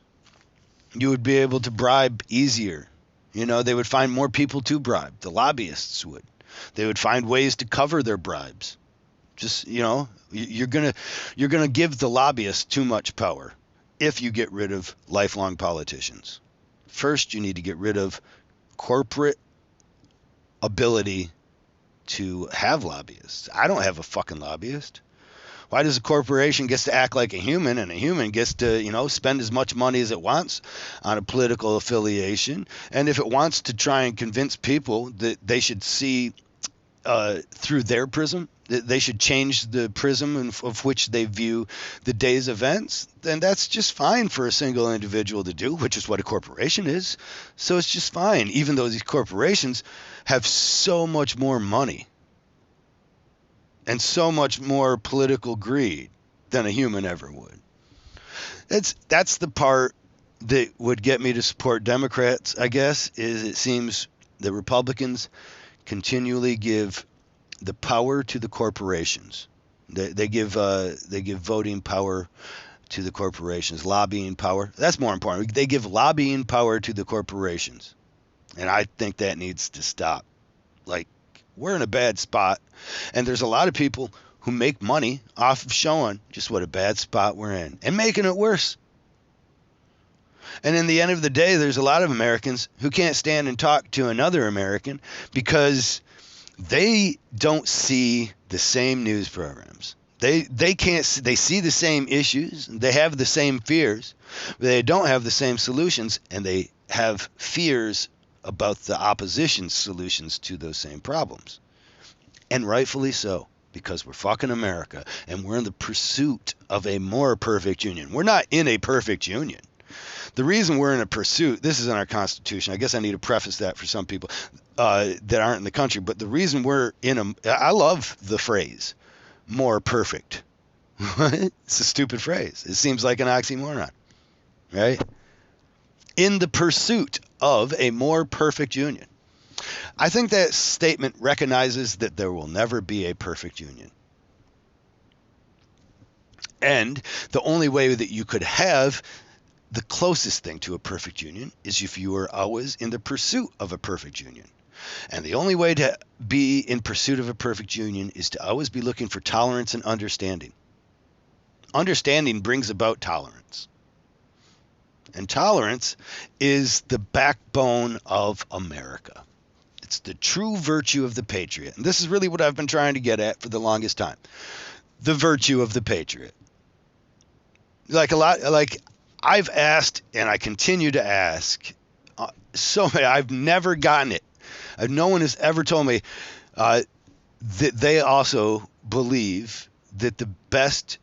You would be able to bribe easier. You know, they would find more people to bribe. The lobbyists would. They would find ways to cover their bribes. Just, you know, you're gonna give the lobbyists too much power if you get rid of lifelong politicians. First, you need to get rid of corporate ability to have lobbyists. I don't have a fucking lobbyist. Why does a corporation gets to act like a human, and a human gets to, you know, spend as much money as it wants on a political affiliation? And if it wants to try and convince people that they should see through their prism, that they should change the prism of which they view the day's events, then that's just fine for a single individual to do, which is what a corporation is. So it's just fine, even though these corporations have so much more money and so much more political greed than a human ever would. That's the part that would get me to support Democrats, I guess, is it seems the Republicans continually give the power to the corporations. They give voting power to the corporations, lobbying power. That's more important. They give lobbying power to the corporations. And I think that needs to stop. Like, we're in a bad spot, and there's a lot of people who make money off of showing just what a bad spot we're in and making it worse. And in the end of the day, there's a lot of Americans who can't stand and talk to another American because they don't see the same news programs. They can't. They see the same issues. They have the same fears. But they don't have the same solutions, and they have fears about the opposition's solutions to those same problems. And rightfully so, because we're fucking America, and we're in the pursuit of a more perfect union. We're not in a perfect union. The reason we're in a pursuit, this is in our Constitution. I guess I need to preface that for some people that aren't in the country. But the reason we're I love the phrase, more perfect. It's a stupid phrase. It seems like an oxymoron, right? In the pursuit of a more perfect union. I think that statement recognizes that there will never be a perfect union. And the only way that you could have the closest thing to a perfect union is if you were always in the pursuit of a perfect union. And the only way to be in pursuit of a perfect union is to always be looking for tolerance and understanding. Understanding brings about tolerance. And tolerance is the backbone of America. It's the true virtue of the patriot. And this is really what I've been trying to get at for the longest time. The virtue of the patriot. Like I've asked and I continue to ask I've never gotten it. No one has ever told me that they also believe that the best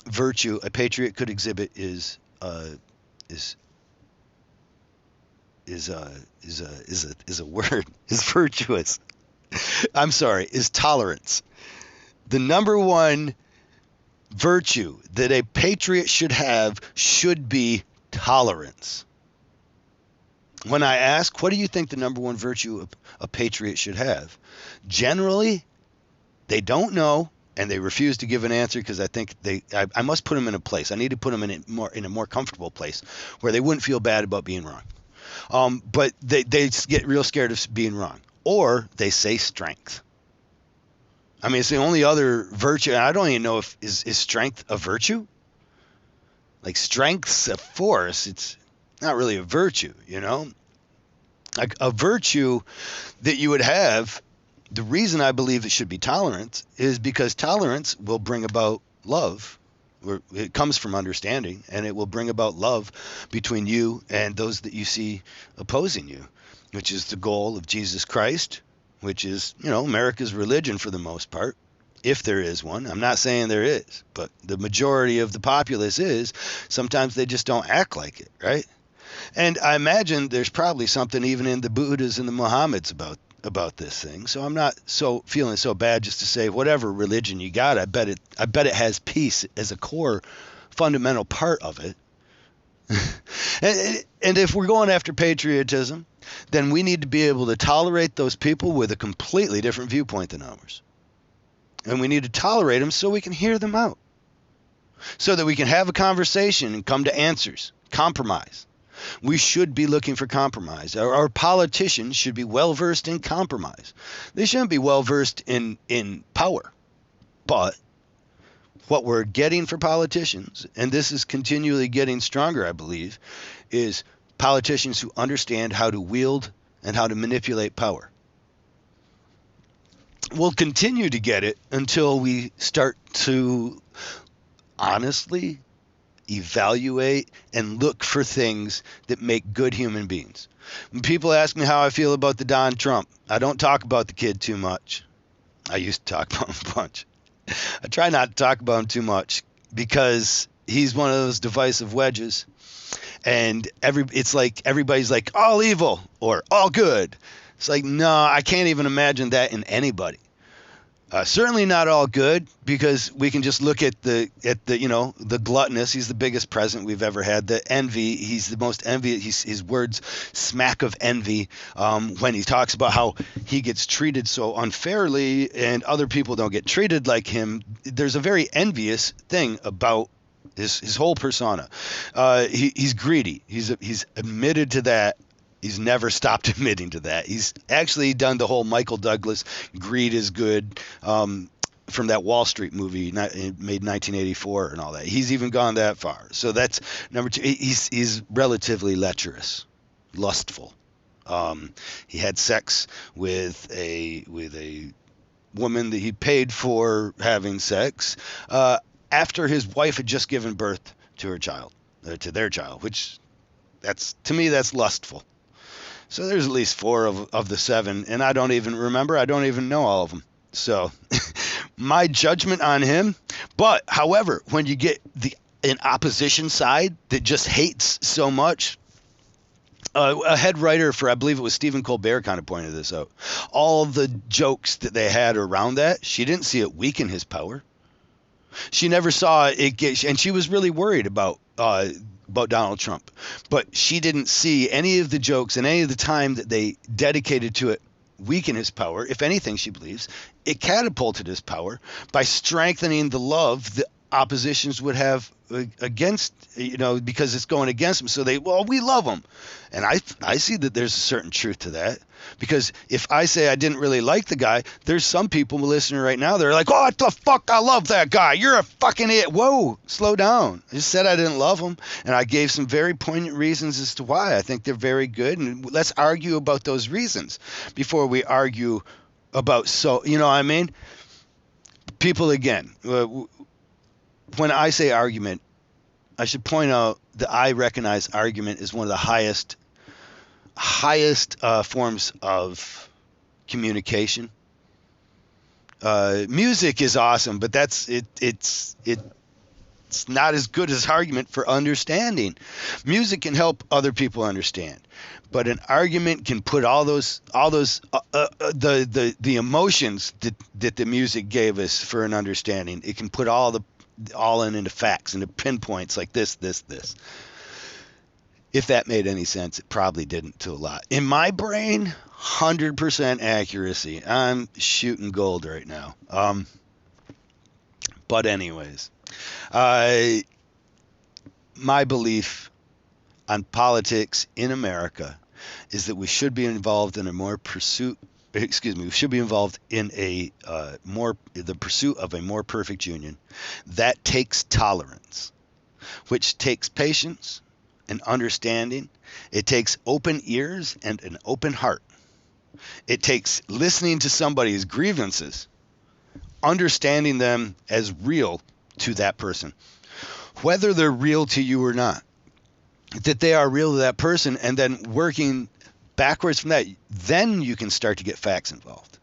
virtue a patriot could exhibit is virtuous. I'm sorry, is tolerance. The number one virtue that a patriot should have should be tolerance. When I ask, what do you think the number one virtue a patriot should have? Generally, they don't know, and they refuse to give an answer because I think I must put them in a place. I need to put them in a more comfortable place where they wouldn't feel bad about being wrong. But they get real scared of being wrong. Or they say strength. I mean, it's the only other virtue. I don't even know if is strength a virtue? Like strength's a force. It's not really a virtue, you know? Like a virtue that you would have, the reason I believe it should be tolerance is because tolerance will bring about love. It comes from understanding, and it will bring about love between you and those that you see opposing you, which is the goal of Jesus Christ, which is, you know, America's religion for the most part, if there is one. I'm not saying there is, but the majority of the populace is. Sometimes they just don't act like it, right? And I imagine there's probably something even in the Buddhas and the Mohammeds about this thing. So I'm not feeling so bad just to say whatever religion you got, I bet it has peace as a core fundamental part of it. And if we're going after patriotism, then we need to be able to tolerate those people with a completely different viewpoint than ours. And we need to tolerate them so we can hear them out. So that we can have a conversation and come to answers, compromise. We should be looking for compromise. Our politicians should be well-versed in compromise. They shouldn't be well-versed in power. But what we're getting for politicians, and this is continually getting stronger, I believe, is politicians who understand how to wield and how to manipulate power. We'll continue to get it until we start to honestly evaluate and look for things that make good human beings. When people ask me how I feel about the Don Trump, I don't talk about the kid too much. I used to talk about him a bunch. I try not to talk about him too much because he's one of those divisive wedges. And it's like everybody's like all evil or all good. It's like, no, I can't even imagine that in anybody. Certainly not all good, because we can just look at the the gluttonous. He's the biggest president we've ever had. The envy. He's the most envious. His words smack of envy when he talks about how he gets treated so unfairly and other people don't get treated like him. There's a very envious thing about his whole persona. He's greedy. He's admitted to that. He's never stopped admitting to that. He's actually done the whole Michael Douglas greed is good from that Wall Street movie made 1984 and all that. He's even gone that far. So that's number two. He's relatively lecherous, lustful. He had sex with a woman that he paid for having sex after his wife had just given birth to her child, to their child, which to me that's lustful. So there's at least 4 of the 7, and I don't even remember. I don't even know all of them. So my judgment on him. But, however, when you get an opposition side that just hates so much, a head writer for, I believe it was Stephen Colbert, kind of pointed this out. All the jokes that they had around that, she didn't see it weaken his power. She never saw it get, and she was really worried about Donald Trump, but she didn't see any of the jokes and any of the time that they dedicated to it weaken his power. If anything, she believes it catapulted his power by strengthening the love the oppositions would have against, because it's going against them. So we love them. And I see that there's a certain truth to that. Because if I say I didn't really like the guy, there's some people listening right now, they're like, oh, what the fuck, I love that guy. You're a fucking idiot. Whoa, slow down. I just said I didn't love him. And I gave some very poignant reasons as to why. I think they're very good. And let's argue about those reasons before we argue about, you know what I mean? People, again, when I say argument, I should point out that I recognize argument is one of the highest forms of communication. Music is awesome, but it's not as good as argument for understanding. Music can help other people understand, but an argument can put all those the emotions that the music gave us for an understanding. It can put all into facts, into pinpoints like this. If that made any sense, it probably didn't to a lot. In my brain, 100% accuracy. I'm shooting gold right now. But anyways, my belief on politics in America is that we should be involved in we should be involved in the pursuit of a more perfect union. That takes tolerance, which takes patience and understanding. It takes open ears and an open heart. It takes listening to somebody's grievances, understanding them as real to that person, whether they're real to you or not, that they are real to that person, and then working backwards from that, then you can start to get facts involved.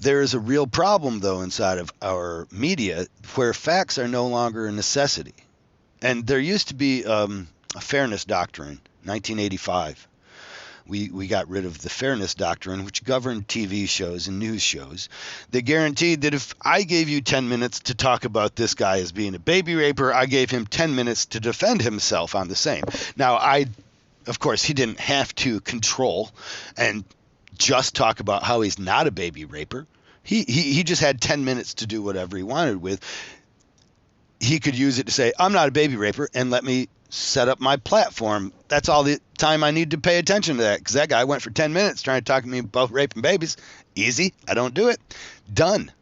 There is a real problem, though, inside of our media where facts are no longer a necessity. And there used to be a fairness doctrine, 1985. We got rid of the fairness doctrine, which governed TV shows and news shows. They guaranteed that if I gave you 10 minutes to talk about this guy as being a baby raper, I gave him 10 minutes to defend himself on the same. Now, of course, he didn't have to control and just talk about how he's not a baby raper. He just had 10 minutes to do whatever he wanted with. He could use it to say, I'm not a baby raper, and let me set up my platform. That's all the time I need to pay attention to that, because that guy went for 10 minutes trying to talk to me about raping babies. Easy. I don't do it. Done.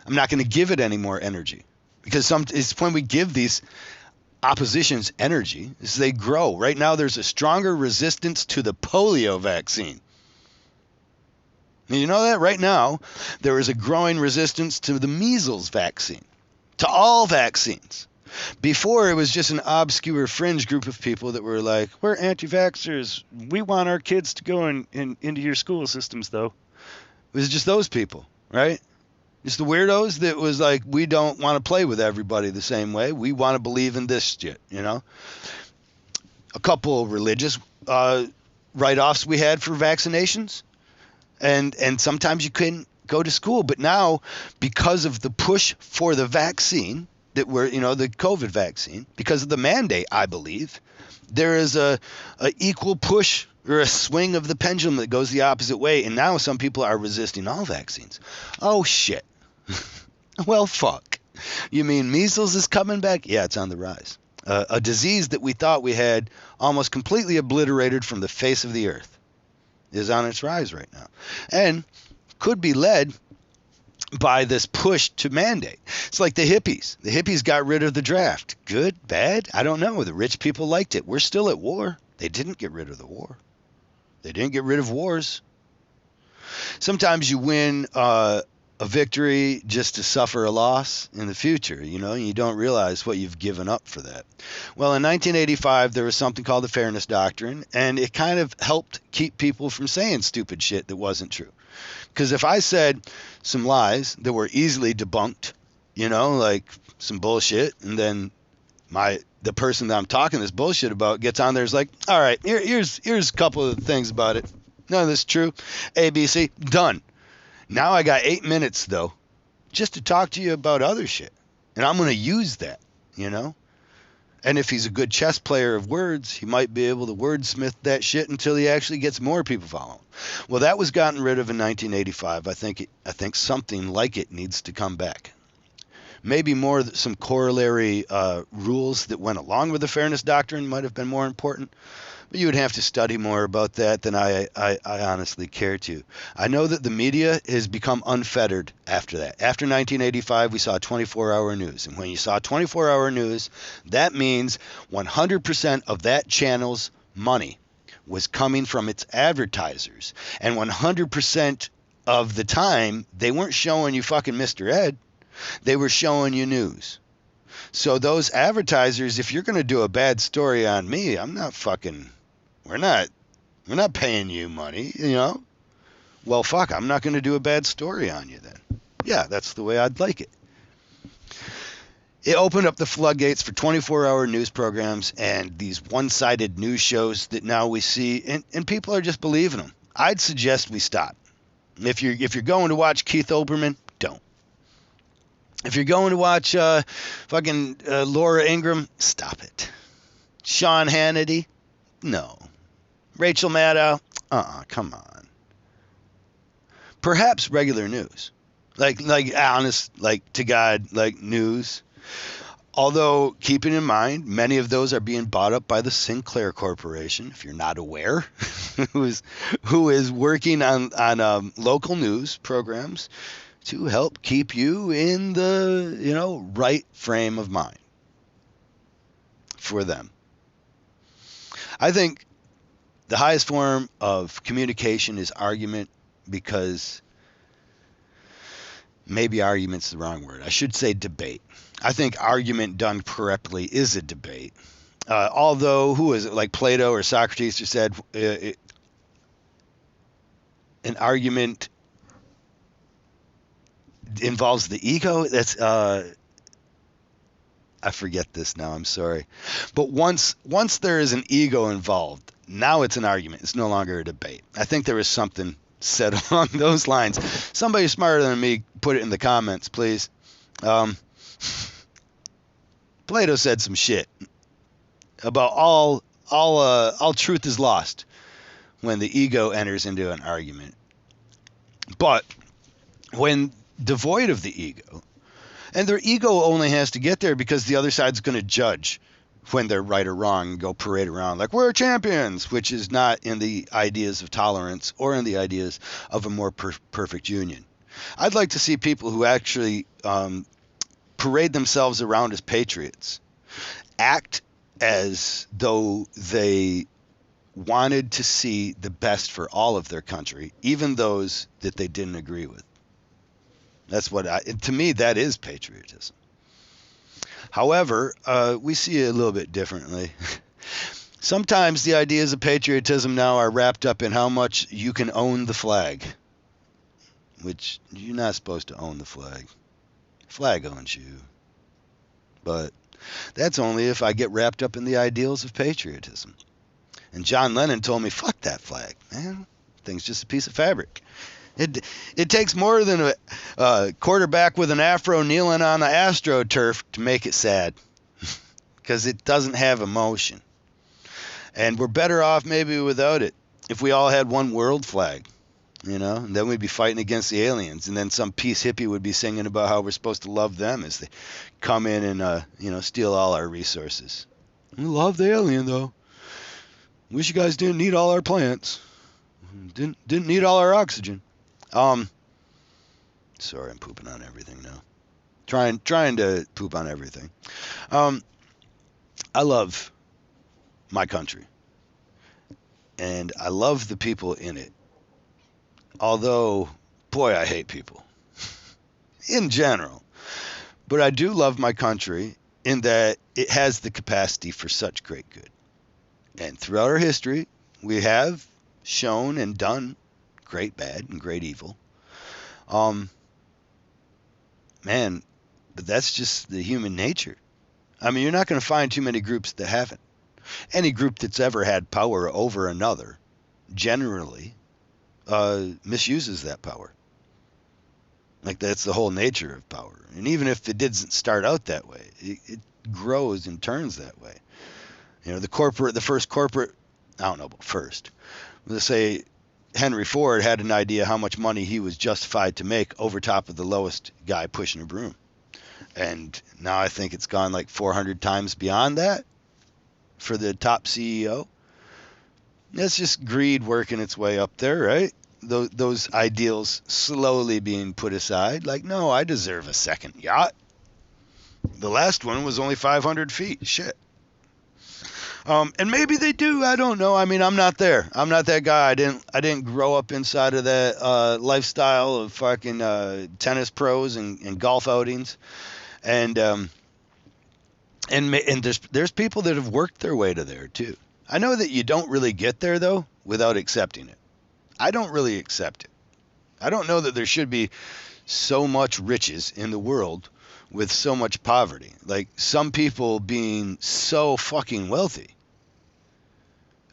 I'm not going to give it any more energy, because it's when we give these oppositions energy as they grow. Right now, there's a stronger resistance to the polio vaccine. And you know that? Right now, there is a growing resistance to the measles vaccine, to all vaccines. Before, it was just an obscure fringe group of people that were like, we're anti-vaxxers. We want our kids to go into your school systems, though. It was just those people, right? Just the weirdos that was like, we don't want to play with everybody the same way. We want to believe in this shit, A couple of religious write-offs we had for vaccinations. And sometimes you couldn't go to school. But now, because of the push for the vaccine, that we're, the COVID vaccine, because of the mandate, I believe, there is a equal push or a swing of the pendulum that goes the opposite way. And now some people are resisting all vaccines. Oh, shit. Well, fuck. You mean measles is coming back? Yeah, it's on the rise. A disease that we thought we had almost completely obliterated from the face of the earth is on its rise right now. And could be led by this push to mandate. It's like the hippies. The hippies got rid of the draft. Good, bad? I don't know. The rich people liked it. We're still at war. They didn't get rid of the war. They didn't get rid of wars. Sometimes you win a victory just to suffer a loss in the future, and you don't realize what you've given up for that. Well, in 1985, there was something called the Fairness Doctrine, and it kind of helped keep people from saying stupid shit that wasn't true. Because if I said some lies that were easily debunked, like some bullshit, and then the person that I'm talking this bullshit about gets on there is like, all right, here's a couple of things about it. None of this is true. A, B, C, done. Now I got 8 minutes, though, just to talk to you about other shit. And I'm going to use that, And if he's a good chess player of words, he might be able to wordsmith that shit until he actually gets more people following. Well, that was gotten rid of in 1985. I think something like it needs to come back. Maybe more some corollary rules that went along with the fairness doctrine might have been more important. But you would have to study more about that than I honestly care to. I know that the media has become unfettered after that. After 1985, we saw 24-hour news. And when you saw 24-hour news, that means 100% of that channel's money was coming from its advertisers. And 100% of the time, they weren't showing you fucking Mr. Ed. They were showing you news. So those advertisers, if you're going to do a bad story on me, we're not paying you money, you know? Well, fuck, I'm not going to do a bad story on you then. Yeah, that's the way I'd like it. It opened up the floodgates for 24-hour news programs and these one-sided news shows that now we see, and people are just believing them. I'd suggest we stop. If you're going to watch Keith Olbermann, don't. If you're going to watch Laura Ingraham, stop it. Sean Hannity, no. Rachel Maddow, come on. Perhaps regular news, like honest, like to God, like news. Although keeping in mind, many of those are being bought up by the Sinclair Corporation. If you're not aware, who is working on local news programs to help keep you in the right frame of mind for them. I think the highest form of communication is argument, because maybe argument's the wrong word. I should say debate. I think argument done correctly is a debate. Although, who is it, like Plato or Socrates who said an argument involves the ego? That's I forget this now, I'm sorry. But once there is an ego involved, now it's an argument. It's no longer a debate. I think there is something said along those lines. Somebody smarter than me, put it in the comments, please. Plato said some shit about all truth is lost when the ego enters into an argument. But when devoid of the ego, and their ego only has to get there because the other side's going to judge when they're right or wrong and go parade around like we're champions, which is not in the ideas of tolerance or in the ideas of a more perfect union. I'd like to see people who actually parade themselves around as patriots, act as though they wanted to see the best for all of their country, even those that they didn't agree with. That's to me, that is patriotism. However, we see it a little bit differently. Sometimes the ideas of patriotism now are wrapped up in how much you can own the flag, which you're not supposed to own the flag. Flag owns you. But that's only if I get wrapped up in the ideals of patriotism. And John Lennon told me, fuck that flag, man. Thing's just a piece of fabric. It takes more than a quarterback with an afro kneeling on the AstroTurf to make it sad, because it doesn't have emotion. And we're better off maybe without it. If we all had one world flag, and then we'd be fighting against the aliens, and then some peace hippie would be singing about how we're supposed to love them as they come in and steal all our resources. We love the alien though. Wish you guys didn't need all our plants. Didn't need all our oxygen. Sorry, I'm pooping on everything now. Trying to poop on everything. I love my country, and I love the people in it. Although, boy, I hate people in general. But I do love my country in that it has the capacity for such great good. And throughout our history, we have shown and done great bad and great evil. Man, but that's just the human nature. I mean, you're not going to find too many groups that haven't. Any group that's ever had power over another generally misuses that power. Like, that's the whole nature of power. And even if it didn't start out that way, it grows and turns that way. The first corporate, I don't know about first, let's say Henry Ford had an idea how much money he was justified to make over top of the lowest guy pushing a broom. And now I think it's gone like 400 times beyond that for the top CEO. That's just greed working its way up there, right? Those ideals slowly being put aside. Like, no, I deserve a second yacht. The last one was only 500 feet. Shit. And maybe they do. I don't know. I mean, I'm not there. I'm not that guy. I didn't grow up inside of that lifestyle of fucking tennis pros and golf outings. And and there's people that have worked their way to there too. I know that you don't really get there though without accepting it. I don't really accept it. I don't know that there should be so much riches in the world with so much poverty. Like some people being so fucking wealthy.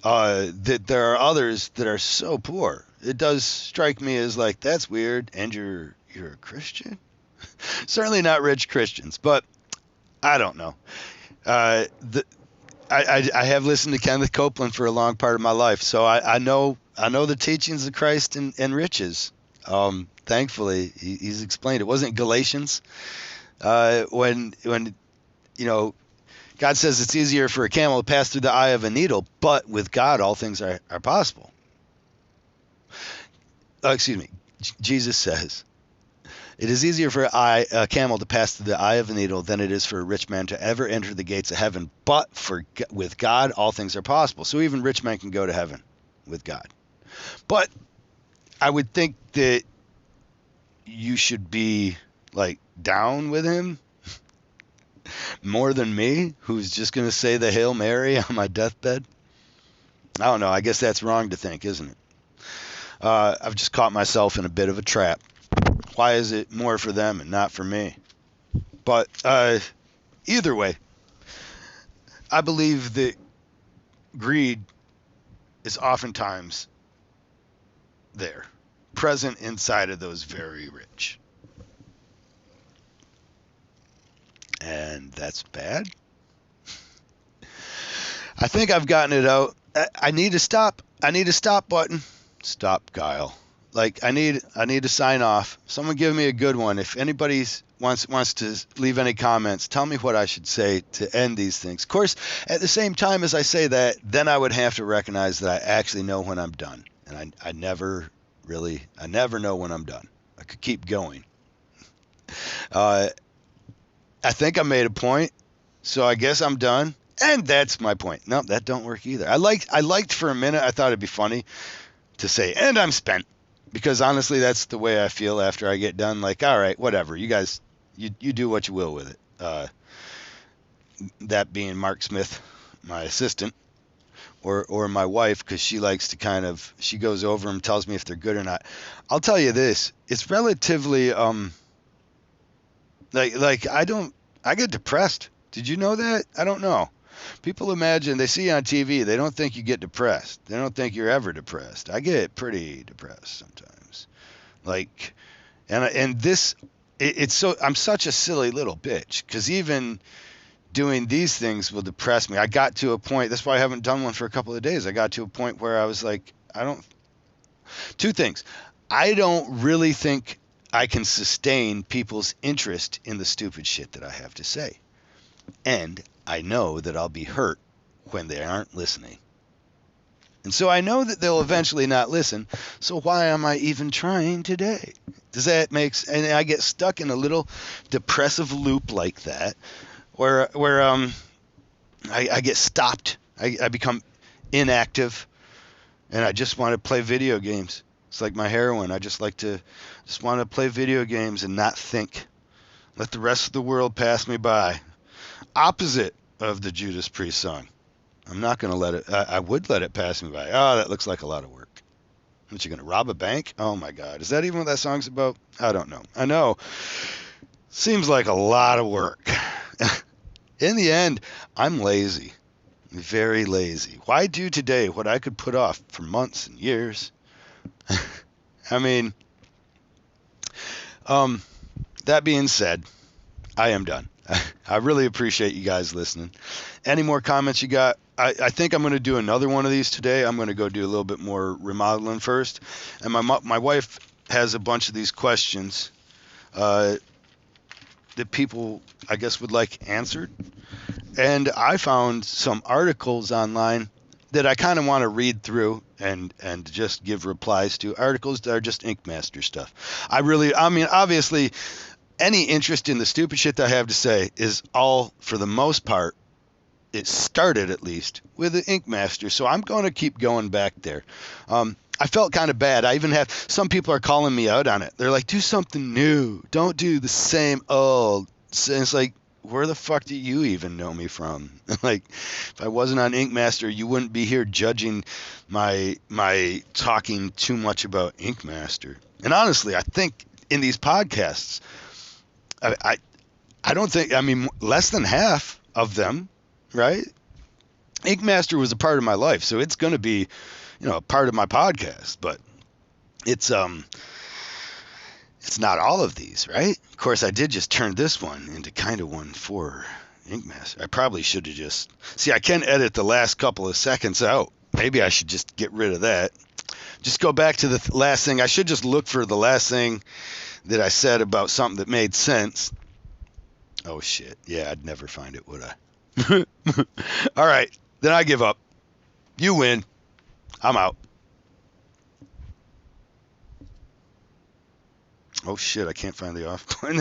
That there are others that are so poor. It does strike me as like that's weird. And you're a Christian? Certainly not rich Christians, but I don't know. I have listened to Kenneth Copeland for a long part of my life, so I know the teachings of Christ and riches. Thankfully, he's explained it. Wasn't Galatians when you know God says it's easier for a camel to pass through the eye of a needle, but with God all things are possible. Excuse me. Jesus says it is easier for a camel to pass through the eye of a needle than it is for a rich man to ever enter the gates of heaven. But with God, all things are possible. So even rich men can go to heaven with God. But I would think that you should be like down with him more than me, who's just going to say the Hail Mary on my deathbed. I don't know. I guess that's wrong to think, isn't it? I've just caught myself in a bit of a trap. Why is it more for them and not for me? But either way, I believe that greed is oftentimes there, present inside of those very rich. And that's bad. I think I've gotten it out. I need to stop. I need a stop button. Stop, Kyle. Like I need to sign off. Someone give me a good one. If anybody wants to leave any comments, tell me what I should say to end these things. Of course, at the same time as I say that, then I would have to recognize that I actually know when I'm done. And I never know when I'm done. I could keep going. I think I made a point, so I guess I'm done. And that's my point. No, that don't work either. I liked for a minute, I thought it'd be funny to say, and I'm spent. Because honestly, that's the way I feel after I get done. Like, all right, whatever. You guys, you do what you will with it. That being Mark Smith, my assistant, or my wife, because she likes to she goes over them, tells me if they're good or not. I'll tell you this. It's relatively, I get depressed. Did you know that? I don't know. People imagine, they see on TV, they don't think you get depressed. They don't think you're ever depressed. I get pretty depressed sometimes. Like, it's so, I'm such a silly little bitch, because even doing these things will depress me. I got to a point, that's why I haven't done one for a couple of days. I got to a point where I was like, two things. I don't really think I can sustain people's interest in the stupid shit that I have to say. And I know that I'll be hurt when they aren't listening. And so I know that they'll eventually not listen. So why am I even trying today? Does that make sense? And I get stuck in a little depressive loop like that where I get stopped. I become inactive and I just want to play video games. It's like my heroin. I just want to play video games and not think. Let the rest of the world pass me by. Opposite of the Judas Priest song. I'm not going to let it, I would let it pass me by. Oh, that looks like a lot of work. What, you going to rob a bank? Oh my God. Is that even what that song's about? I don't know. I know. Seems like a lot of work. In the end, I'm lazy. Very lazy. Why do today what I could put off for months and years? I mean, that being said, I am done. I really appreciate you guys listening. Any more comments you got? I think I'm going to do another one of these today. I'm going to go do a little bit more remodeling first. And my wife has a bunch of these questions that that people, I guess, would like answered. And I found some articles online that I kind of want to read through and just give replies to. Articles that are just Ink Master stuff. I mean, obviously, any interest in the stupid shit that I have to say is all, for the most part, it started at least with the Ink Master. So I'm going to keep going back there. I felt kind of bad. I even have some people are calling me out on it. They're like, do something new. Don't do the same old. So it's like, where the fuck do you even know me from? Like, if I wasn't on Ink Master, you wouldn't be here judging my talking too much about Ink Master. And honestly, I think in these podcasts, I don't think, I mean, less than half of them, right? Ink Master was a part of my life, so it's going to be, a part of my podcast, but it's not all of these, right? Of course, I did just turn this one into kind of one for Ink Master. I probably should have just, see, I can edit the last couple of seconds out. Maybe I should just get rid of that. Just go back to the last thing. I should just look for the last thing that I said about something that made sense. Oh, shit. Yeah, I'd never find it, would I? All right. Then I give up. You win. I'm out. Oh, shit. I can't find the off button.